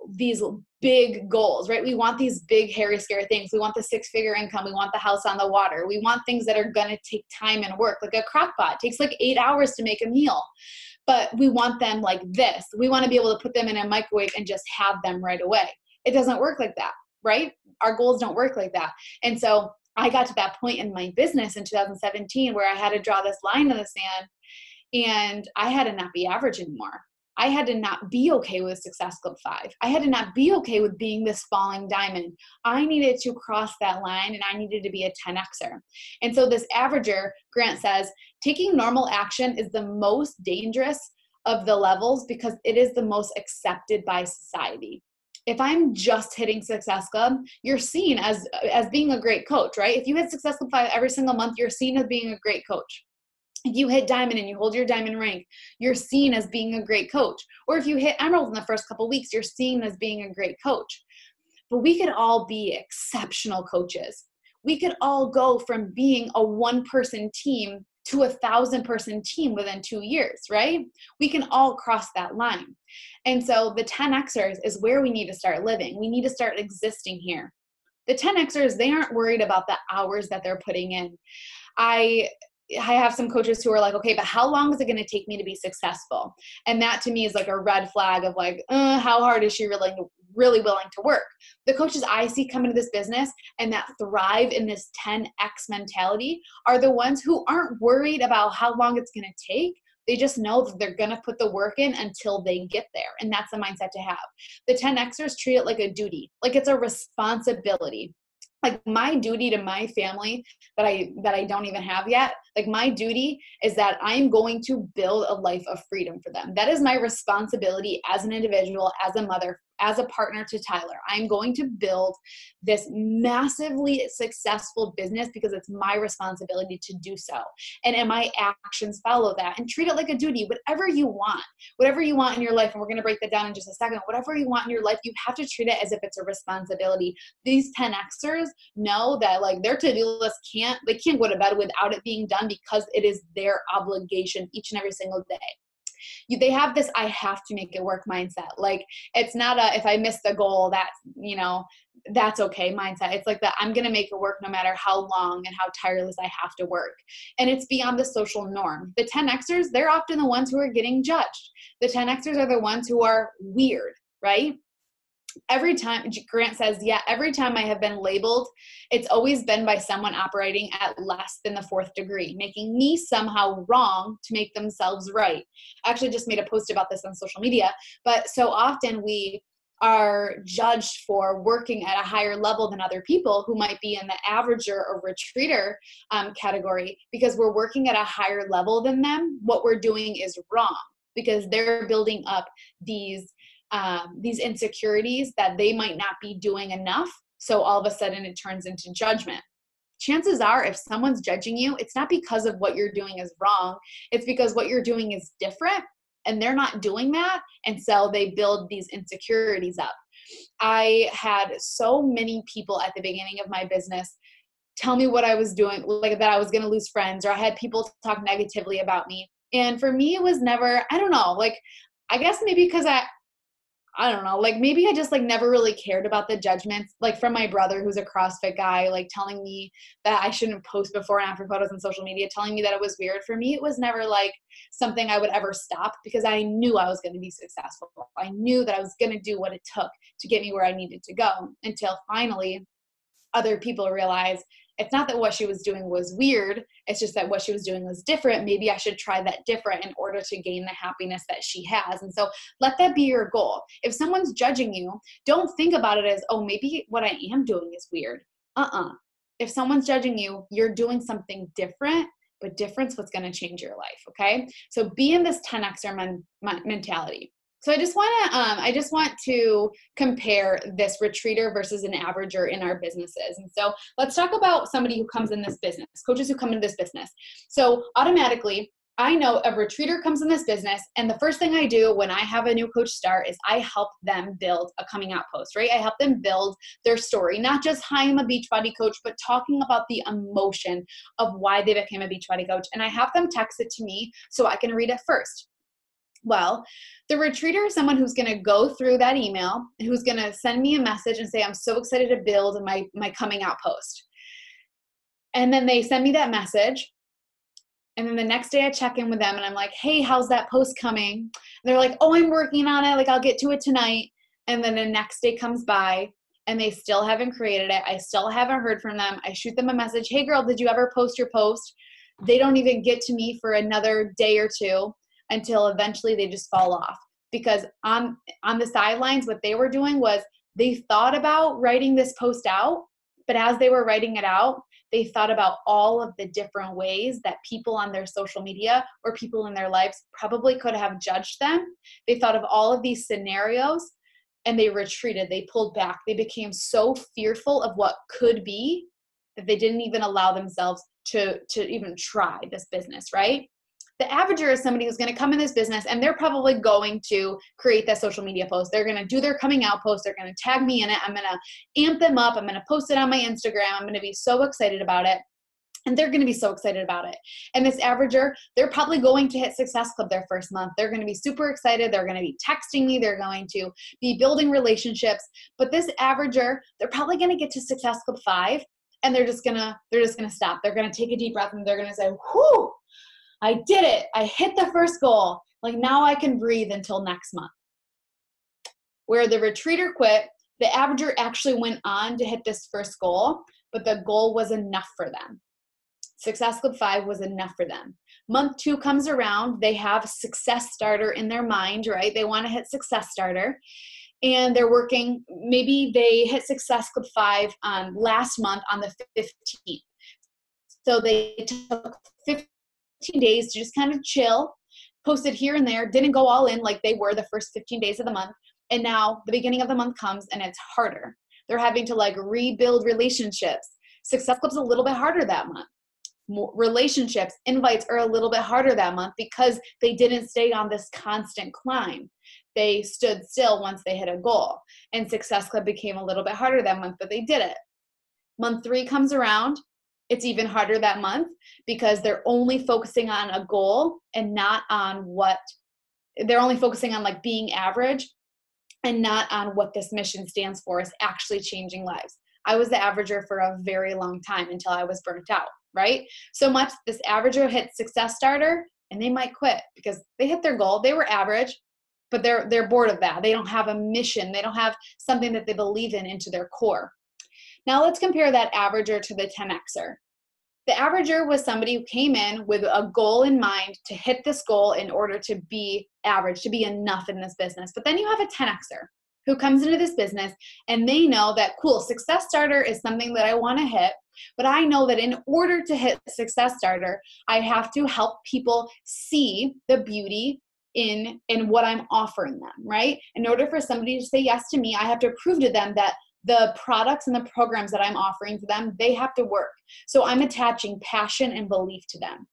big goals, right? We want these big, hairy, scary things. We want the 6-figure income. We want the house on the water. We want things that are going to take time and work. Like a crock pot takes like 8 hours to make a meal, but we want them like this. We want to be able to put them in a microwave and just have them right away. It doesn't work like that, right? Our goals don't work like that. And so I got to that point in my business in 2017 where I had to draw this line in the sand, and I had to not be average anymore. I had to not be okay with Success Club 5. I had to not be okay with being this falling diamond. I needed to cross that line, and I needed to be a 10Xer. And so this averager, Grant says, taking normal action is the most dangerous of the levels because it is the most accepted by society. If I'm just hitting Success Club, you're seen as being a great coach, right? If you hit Success Club 5 every single month, you're seen as being a great coach. If you hit diamond and you hold your diamond rank, you're seen as being a great coach. Or if you hit emerald in the first couple of weeks, you're seen as being a great coach. But we could all be exceptional coaches. We could all go from being a 1-person team to a 1,000-person team within 2 years, right? We can all cross that line. And so the 10Xers is where we need to start living. We need to start existing here. The 10Xers, they aren't worried about the hours that they're putting in. I have some coaches who are like, okay, but how long is it going to take me to be successful? And that to me is like a red flag of like, how hard is she really willing to work? The coaches I see come into this business and that thrive in this 10X mentality are the ones who aren't worried about how long it's going to take. They just know that they're going to put the work in until they get there. And that's the mindset to have. The 10Xers treat it like a duty, like it's a responsibility. Like my duty to my family that I don't even have yet, like my duty is that I'm going to build a life of freedom for them. That is my responsibility as an individual, as a mother, as a partner to Tyler. I'm going to build this massively successful business because it's my responsibility to do so. And my actions follow that, and treat it like a duty. Whatever you want in your life, and we're going to break that down in just a second, whatever you want in your life, you have to treat it as if it's a responsibility. These 10Xers know that like their to-do list can't go to bed without it being done because it is their obligation each and every single day. They have this I have to make it work mindset. Like it's not a if I miss the goal, that's okay mindset. It's like that I'm going to make it work no matter how long and how tireless I have to work. And it's beyond the social norm. The 10Xers, they're often the ones who are getting judged. The 10Xers are the ones who are weird, right? Every time, Grant says, every time I have been labeled, it's always been by someone operating at less than the 4th degree, making me somehow wrong to make themselves right. I actually just made a post about this on social media, but so often we are judged for working at a higher level than other people who might be in the averager or retreater category because we're working at a higher level than them. What we're doing is wrong because they're building up these insecurities that they might not be doing enough. So all of a sudden it turns into judgment. Chances are if someone's judging you, it's not because of what you're doing is wrong. It's because what you're doing is different and they're not doing that. And so they build these insecurities up. I had so many people at the beginning of my business tell me what I was doing, like that I was going to lose friends, or I had people talk negatively about me. And for me, it was never, I don't know, like, I guess maybe because I don't know, like maybe I just like never really cared about the judgments, like from my brother who's a CrossFit guy, like telling me that I shouldn't post before and after photos on social media, telling me that it was weird. For me, it was never like something I would ever stop because I knew I was going to be successful. I knew that I was going to do what it took to get me where I needed to go, until finally other people realized it's not that what she was doing was weird. It's just that what she was doing was different. Maybe I should try that different in order to gain the happiness that she has. And so let that be your goal. If someone's judging you, don't think about it as, oh, maybe what I am doing is weird. If someone's judging you, you're doing something different, but difference what's going to change your life. Okay. So be in this 10Xer mentality. So I just want to compare this retreater versus an averager in our businesses. And so let's talk about somebody who comes in this business, coaches who come into this business. So automatically I know a retreater comes in this business, and the first thing I do when I have a new coach start is I help them build a coming out post, right? I help them build their story, not just, hi, I'm a Beachbody coach, but talking about the emotion of why they became a Beachbody coach. And I have them text it to me so I can read it first. Well, the retreater is someone who's going to go through that email, who's going to send me a message and say, I'm so excited to build my coming out post. And then they send me that message. And then the next day I check in with them and I'm like, hey, how's that post coming? And they're like, oh, I'm working on it. Like, I'll get to it tonight. And then the next day comes by and they still haven't created it. I still haven't heard from them. I shoot them a message. Hey girl, did you ever post your post? They don't even get to me for another day or two until eventually they just fall off. Because on the sidelines, what they were doing was they thought about writing this post out, but as they were writing it out, they thought about all of the different ways that people on their social media or people in their lives probably could have judged them. They thought of all of these scenarios and they retreated. They pulled back. They became so fearful of what could be that they didn't even allow themselves to even try this business, right? The averager is somebody who's going to come in this business and they're probably going to create that social media post. They're going to do their coming out post. They're going to tag me in it. I'm going to amp them up. I'm going to post it on my Instagram. I'm going to be so excited about it. And they're going to be so excited about it. And this averager, they're probably going to hit Success Club their first month. They're going to be super excited. They're going to be texting me. They're going to be building relationships. But this averager, they're probably going to get to Success Club 5 and they're just going to stop. They're going to take a deep breath and they're going to say, whew, I did it. I hit the first goal. Like, now I can breathe until next month. Where the retreater quit, the averager actually went on to hit this first goal, but the goal was enough for them. Success Club 5 was enough for them. Month 2 comes around. They have Success Starter in their mind, right? They want to hit Success Starter. And they're working, maybe they hit Success Club 5 last month on the 15th. So they took 15 days to just kind of chill, posted here and there, didn't go all in like they were the first 15 days of the month. And now the beginning of the month comes and it's harder. They're having to like rebuild relationships. Success Club's a little bit harder that month. Relationships, invites are a little bit harder that month because they didn't stay on this constant climb. They stood still once they hit a goal. And Success Club became a little bit harder that month, but they did it. Month 3 comes around. It's even harder that month because they're only focusing on a goal and not on they're only focusing on like being average and not on what this mission stands for, is actually changing lives. I was the averager for a very long time until I was burnt out, right? So much this averager hits Success Starter and they might quit because they hit their goal. They were average, but they're bored of that. They don't have a mission. They don't have something that they believe in into their core. Now let's compare that averager to the 10Xer. The averager was somebody who came in with a goal in mind to hit this goal in order to be average, to be enough in this business. But then you have a 10Xer who comes into this business and they know that, cool, Success Starter is something that I want to hit, but I know that in order to hit Success Starter, I have to help people see the beauty in what I'm offering them, right? In order for somebody to say yes to me, I have to prove to them that the products and the programs that I'm offering to them, they have to work. So I'm attaching passion and belief to them.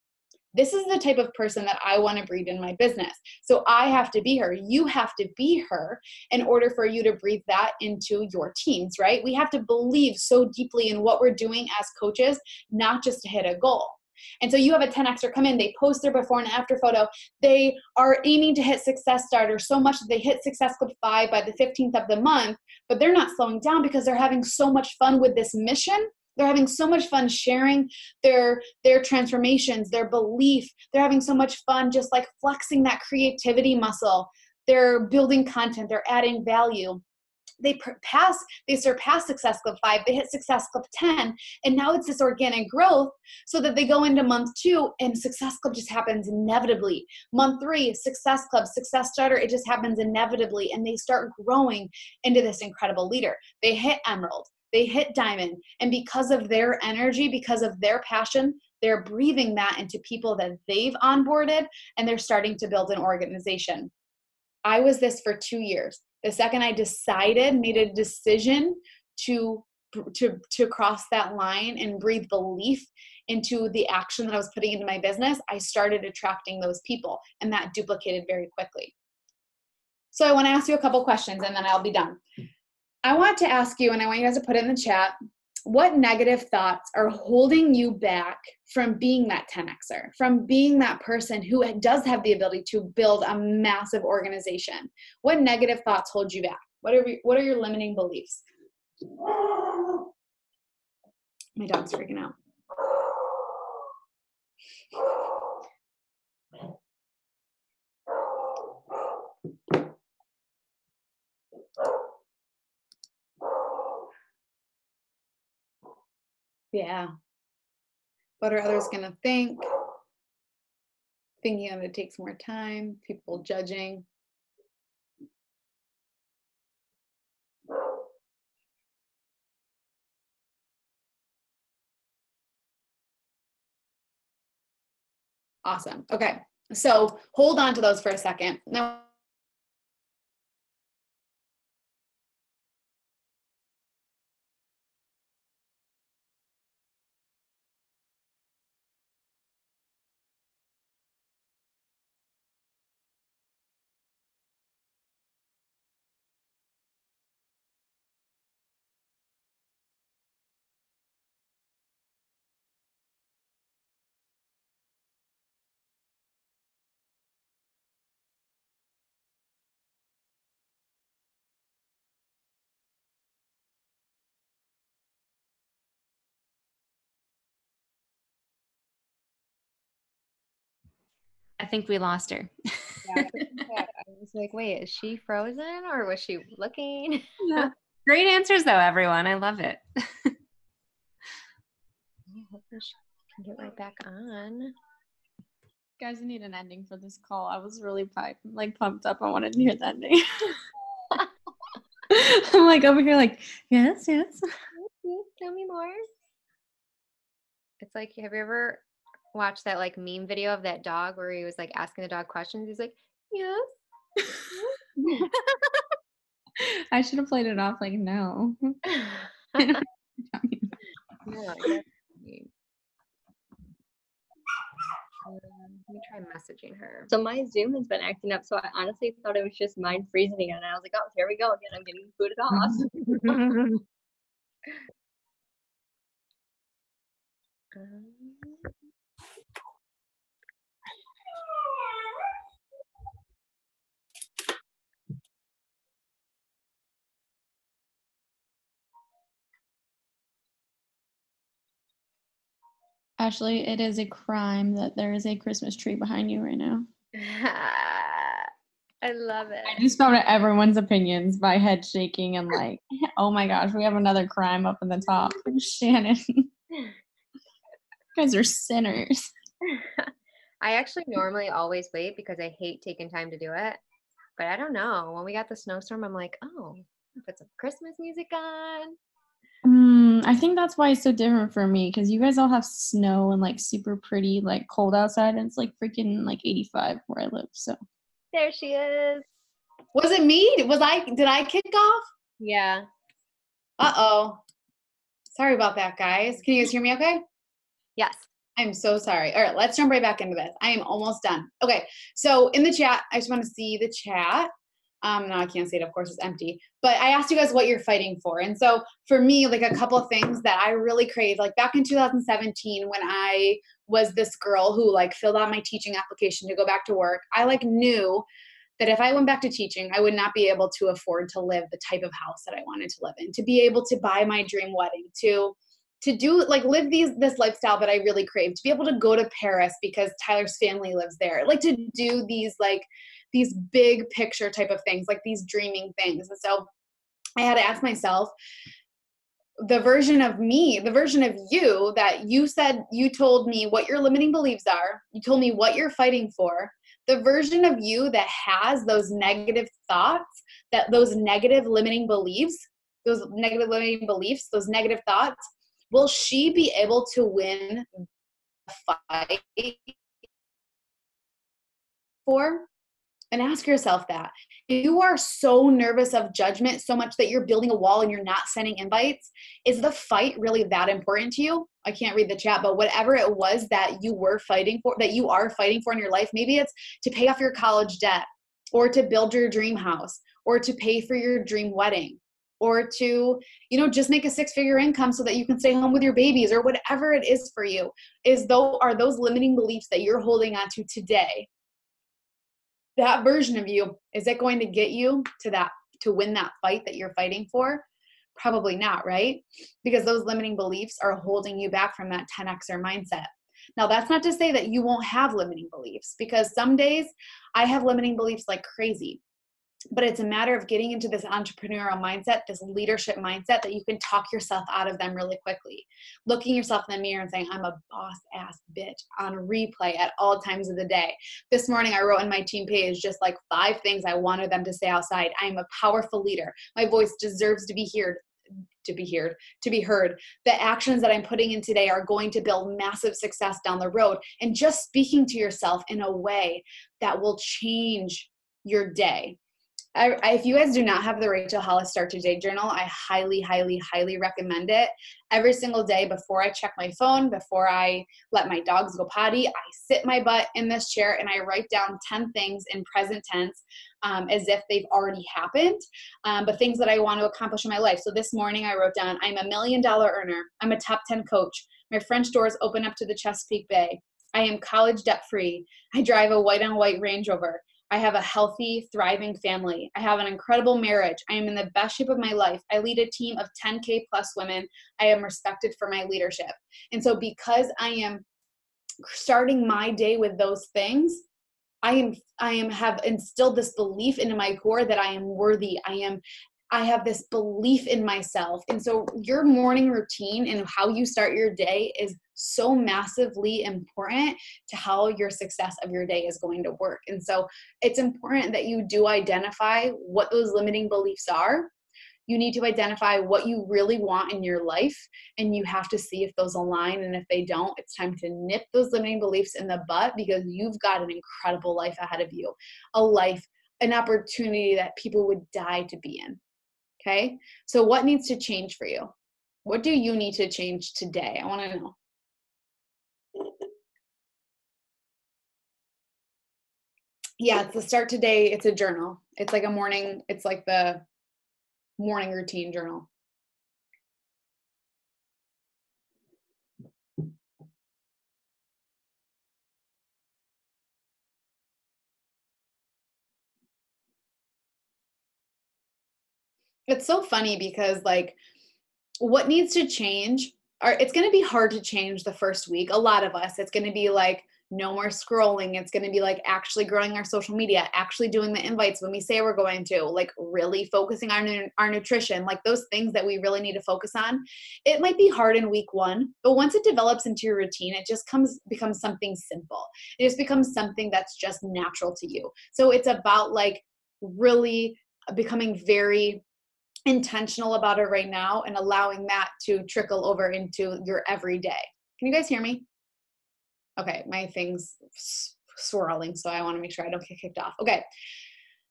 This is the type of person that I want to breed in my business. So I have to be her. You have to be her in order for you to breathe that into your teams, right? We have to believe so deeply in what we're doing as coaches, not just to hit a goal. And so you have a 10Xer come in, they post their before and after photo. They are aiming to hit Success Starter so much that they hit Success Club 5 by the 15th of the month, but they're not slowing down because they're having so much fun with this mission. They're having so much fun sharing their transformations, their belief. They're having so much fun just like flexing that creativity muscle. They're building content. They're adding value. They surpass Success Club 5, they hit Success Club 10, and now it's this organic growth so that they go into month 2 and Success Club just happens inevitably. Month 3, Success Club, Success Starter, it just happens inevitably, and they start growing into this incredible leader. They hit Emerald, they hit Diamond, and because of their energy, because of their passion, they're breathing that into people that they've onboarded, and they're starting to build an organization. I was this for 2 years. The second I made a decision to to cross that line and breathe belief into the action that I was putting into my business, I started attracting those people, and that duplicated very quickly. So I want to ask you a couple questions and then I'll be done. I want to ask you, and I want you guys to put it in the chat, what negative thoughts are holding you back from being that 10Xer, from being that person who does have the ability to build a massive organization? What negative thoughts hold you back? What are your limiting beliefs? My dog's freaking out. Yeah. What are others going to think? Thinking that it takes more time, people judging. Awesome. Okay. So hold on to those for a second. Now, I think we lost her. Yeah, I was like, wait, is she frozen or was she looking? Yeah. Great answers though, everyone. I love it. I hope she can get right back on. Guys, I need an ending for this call. I was really pumped up. I wanted to hear the ending. I'm like over here like, yes. Tell me more. It's like, have you ever watched that like meme video of that dog where he was like asking the dog questions? He's like, yes. I should have played it off like, no. No, let me try messaging her. So my Zoom has been acting up, so I honestly thought it was just mine freezing again. And I was like, oh, here we go again. I'm getting booted off. Ashley, it is a crime that there is a Christmas tree behind you right now. I love it. I just found out everyone's opinions by head shaking and like, oh my gosh, we have another crime up in the top. Shannon. You guys are sinners. I actually normally always wait because I hate taking time to do it. But I don't know. When we got the snowstorm, I'm like, oh, put some Christmas music on. I think that's why it's so different for me, because you guys all have snow and like super pretty, like cold outside, and it's like freaking like 85 where I live. So There she is. was it me? Did I kick off? Yeah. Uh-oh. Sorry about that, guys. Can you guys hear me okay? Yes. I'm so sorry. All right, let's jump right back into this. I am almost done. Okay, so in the chat, I just want to see the chat. No, I can't see it. Of course, it's empty. But I asked you guys what you're fighting for. And so for me, like a couple of things that I really crave, like back in 2017 when I was this girl who like filled out my teaching application to go back to work, I like knew that if I went back to teaching, I would not be able to afford to live the type of house that I wanted to live in, to be able to buy my dream wedding, to do like live this lifestyle that I really crave, to be able to go to Paris because Tyler's family lives there, like to do these big picture type of things, like these dreaming things. And so I had to ask myself, the version of me, the version of you that you said, you told me what your limiting beliefs are, you told me what you're fighting for, the version of you that has those negative thoughts, that those negative limiting beliefs, those negative thoughts, will she be able to win the fight for? And ask yourself that. If you are so nervous of judgment so much that you're building a wall and you're not sending invites, is the fight really that important to you? I can't read the chat, but whatever it was that you were fighting for, that you are fighting for in your life, maybe it's to pay off your college debt, or to build your dream house, or to pay for your dream wedding, or to, just make a 6-figure income so that you can stay home with your babies, or whatever it is for you. Are those limiting beliefs that you're holding on to today? That version of you, is it going to get you to win that fight that you're fighting for? Probably not, right? Because those limiting beliefs are holding you back from that 10Xer mindset. Now, that's not to say that you won't have limiting beliefs, because some days I have limiting beliefs like crazy. But it's a matter of getting into this entrepreneurial mindset, this leadership mindset, that you can talk yourself out of them really quickly. Looking yourself in the mirror and saying, I'm a boss ass bitch, on replay at all times of the day. This morning I wrote in my team page just like 5 things I wanted them to say outside. I am a powerful leader. My voice deserves to be heard. The actions that I'm putting in today are going to build massive success down the road. And just speaking to yourself in a way that will change your day. If you guys do not have the Rachel Hollis Start Today journal, I highly, highly, highly recommend it. Every single day before I check my phone, before I let my dogs go potty, I sit my butt in this chair and I write down 10 things in present tense as if they've already happened, but things that I want to accomplish in my life. So this morning I wrote down, I'm $1 million earner. I'm a top 10 coach. My French doors open up to the Chesapeake Bay. I am college debt free. I drive a white on white Range Rover. I have a healthy, thriving family. I have an incredible marriage. I am in the best shape of my life. I lead a team of 10K plus women. I am respected for my leadership. And so because I am starting my day with those things, I have instilled this belief into my core that I am worthy. I have this belief in myself. And so your morning routine and how you start your day is so massively important to how your success of your day is going to work. And so it's important that you do identify what those limiting beliefs are. You need to identify what you really want in your life, and you have to see if those align. And if they don't, it's time to nip those limiting beliefs in the butt, because you've got an incredible life ahead of you, an opportunity that people would die to be in. Okay, so what needs to change for you? What do you need to change today? I want to know. Yeah, it's the Start Today. It's a journal. It's like the morning routine journal. It's so funny because what needs to change it's going to be hard to change the first week. A lot of us, it's going to be like no more scrolling. It's going to be like actually growing our social media, actually doing the invites when we say we're going to, like really focusing on our nutrition, like those things that we really need to focus on. It might be hard in week 1, but once it develops into your routine, it just becomes something simple. It just becomes something that's just natural to you. So it's about really becoming very intentional about it right now and allowing that to trickle over into your everyday. Can you guys hear me? Okay, my thing's swirling, so I want to make sure I don't get kicked off. Okay,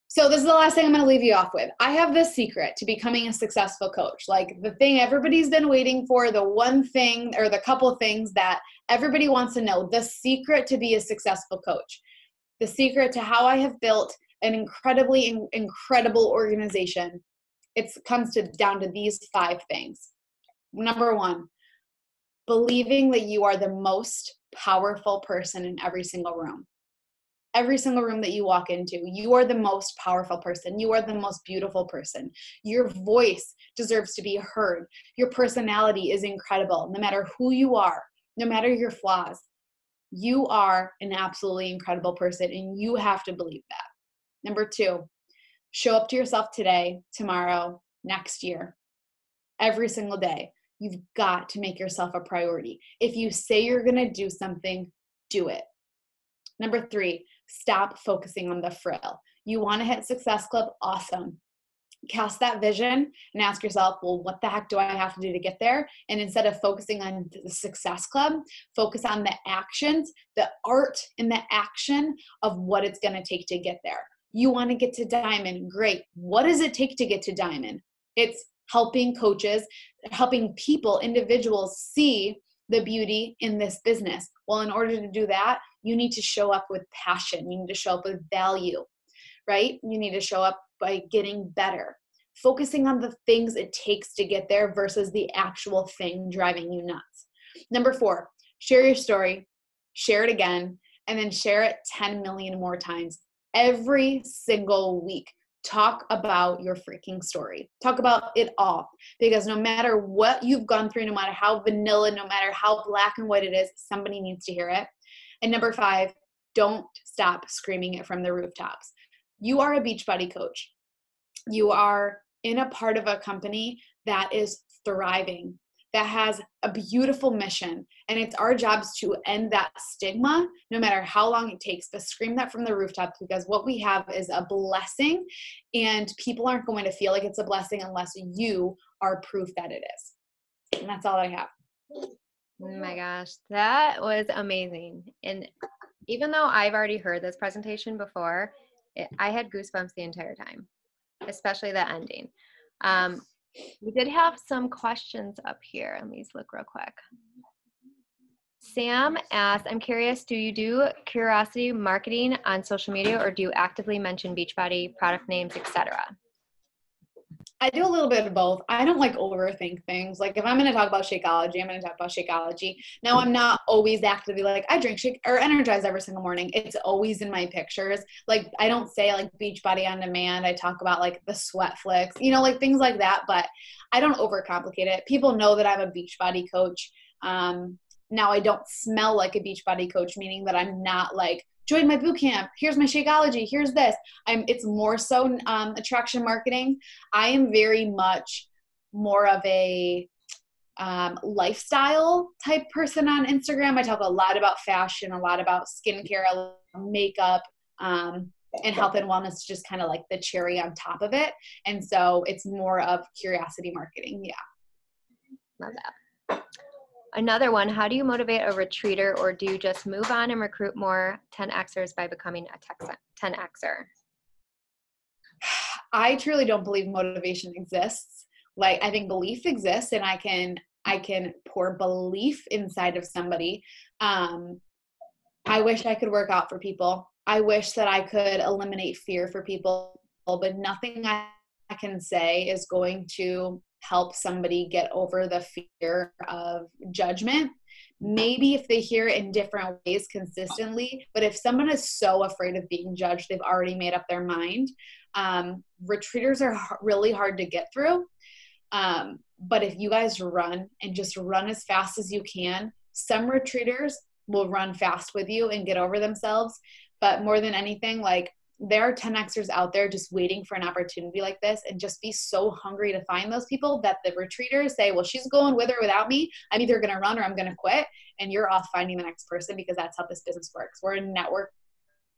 so this is the last thing I'm going to leave you off with. I have this secret to becoming a successful coach, like the thing everybody's been waiting for, the one thing or the couple things that everybody wants to know, the secret to be a successful coach, the secret to how I have built an incredibly incredible organization. It comes down to these 5 things. Number 1, believing that you are the most powerful person in every single room. Every single room that you walk into, you are the most powerful person. You are the most beautiful person. Your voice deserves to be heard. Your personality is incredible. No matter who you are, no matter your flaws, you are an absolutely incredible person, and you have to believe that. Number 2, show up to yourself today, tomorrow, next year, every single day. You've got to make yourself a priority. If you say you're going to do something, do it. Number 3, stop focusing on the frill. You want to hit Success Club? Awesome. Cast that vision and ask yourself, well, what the heck do I have to do to get there? And instead of focusing on the Success Club, focus on the actions, the art and the action of what it's going to take to get there. You want to get to diamond. Great. What does it take to get to diamond? It's helping coaches, helping people, individuals see the beauty in this business. Well, in order to do that, you need to show up with passion. You need to show up with value, right? You need to show up by getting better, focusing on the things it takes to get there versus the actual thing driving you nuts. Number 4, share your story, share it again, and then share it 10 million more times every single week. Talk about your freaking story. Talk about it all, because no matter what you've gone through, no matter how vanilla, no matter how black and white it is, somebody needs to hear it. And number 5, don't stop screaming it from the rooftops. You are a Beachbody coach. You are in a part of a company that is thriving, that has a beautiful mission. And it's our jobs to end that stigma, no matter how long it takes, but scream that from the rooftops, because what we have is a blessing, and people aren't going to feel like it's a blessing unless you are proof that it is. And that's all I have. Oh my gosh, that was amazing. And even though I've already heard this presentation before, I had goosebumps the entire time, especially the ending. We did have some questions up here. Let me just look real quick. Sam asked, I'm curious, do you do curiosity marketing on social media, or do you actively mention Beachbody, product names, etc.? I do a little bit of both. I don't like overthink things. Like if I'm going to talk about Shakeology, I'm going to talk about Shakeology. Now, I'm not always actively like, I drink Shake or Energize every single morning. It's always in my pictures. Like I don't say like Beachbody on demand. I talk about like the sweat flicks, you know, like things like that, but I don't overcomplicate it. People know that I'm a Beachbody coach. Now I don't smell like a Beachbody coach, meaning that I'm not like, join my boot camp. Here's my Shakeology. Here's this. It's more so attraction marketing. I am very much more of a lifestyle type person on Instagram. I talk a lot about fashion, a lot about skincare, makeup, and health and wellness is just kind of like the cherry on top of it. And so it's more of curiosity marketing. Yeah. Love that. Another one, how do you motivate a retreater, or do you just move on and recruit more 10Xers by becoming a 10Xer? I truly don't believe motivation exists. Like I think belief exists, and I can pour belief inside of somebody. I wish I could work out for people. I wish that I could eliminate fear for people, but nothing I can say is going to help somebody get over the fear of judgment. Maybe if they hear it in different ways consistently, but if someone is so afraid of being judged, they've already made up their mind. Retreaters are really hard to get through. But if you guys run and just run as fast as you can, some retreaters will run fast with you and get over themselves. But more than anything, like there are 10Xers out there just waiting for an opportunity like this, and just be so hungry to find those people that the retreaters say, well, she's going with or without me. I'm either going to run or I'm going to quit. And you're off finding the next person, because that's how this business works. We're in network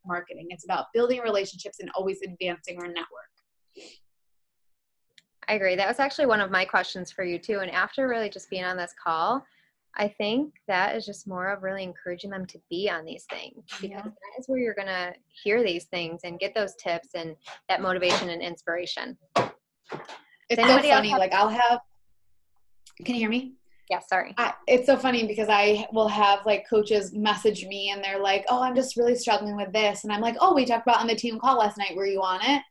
marketing. It's about building relationships and always advancing our network. I agree. That was actually one of my questions for you too. And after really just being on this call, I think that is just more of really encouraging them to be on these things, because that is where you're going to hear these things and get those tips and that motivation and inspiration. It's so funny. Like can you hear me? Yeah, sorry. It's so funny because I will have like coaches message me and they're like, oh, I'm just really struggling with this. And I'm like, oh, we talked about on the team call last night. Were you on it?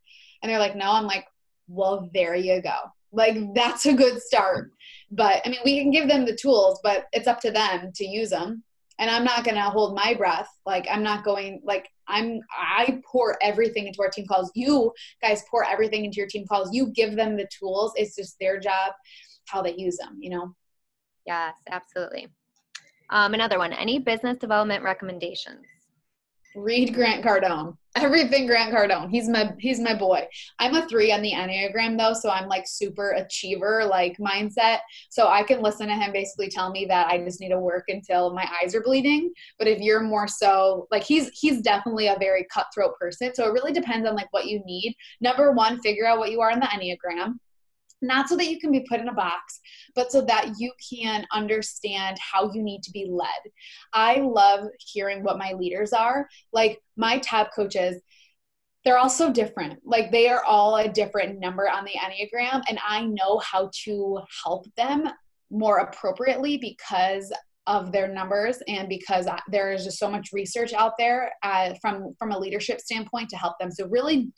And they're like, no. I'm like, well, there you go. Like, that's a good start. But I mean, we can give them the tools, but it's up to them to use them. And I'm not going to hold my breath. Like, I'm not going, like, I pour everything into our team calls. You guys pour everything into your team calls. You give them the tools. It's just their job, how they use them, you know? Yes, absolutely. Another one, any business development recommendations? Read Grant Cardone. Everything Grant Cardone. He's my boy. I'm a 3 on the Enneagram though, so I'm like super achiever like mindset. So I can listen to him basically tell me that I just need to work until my eyes are bleeding. But if you're more so like he's definitely a very cutthroat person. So it really depends on like what you need. Number 1, figure out what you are in the Enneagram. Not so that you can be put in a box, but so that you can understand how you need to be led. I love hearing what my leaders are. Like my top coaches, they're all so different. Like they are all a different number on the Enneagram, and I know how to help them more appropriately because of their numbers and because there is just so much research out there from a leadership standpoint to help them. So really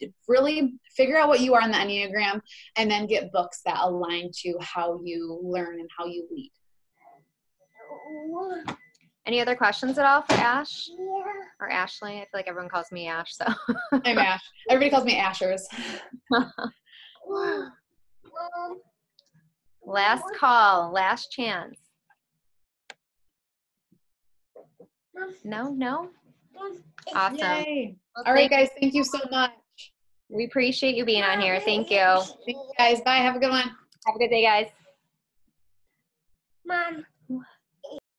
figure out what you are in the Enneagram and then get books that align to how you learn and how you lead. Any other questions at all for Ash or Ashley? I feel like everyone calls me Ash, so. I'm Ash. Everybody calls me Ashers. Last call, last chance. No? Awesome. Yay. Well, All right, guys. Thank you so much. We appreciate you being on here. Thank you. Thank you, guys. Bye. Have a good one. Have a good day, guys. Mom.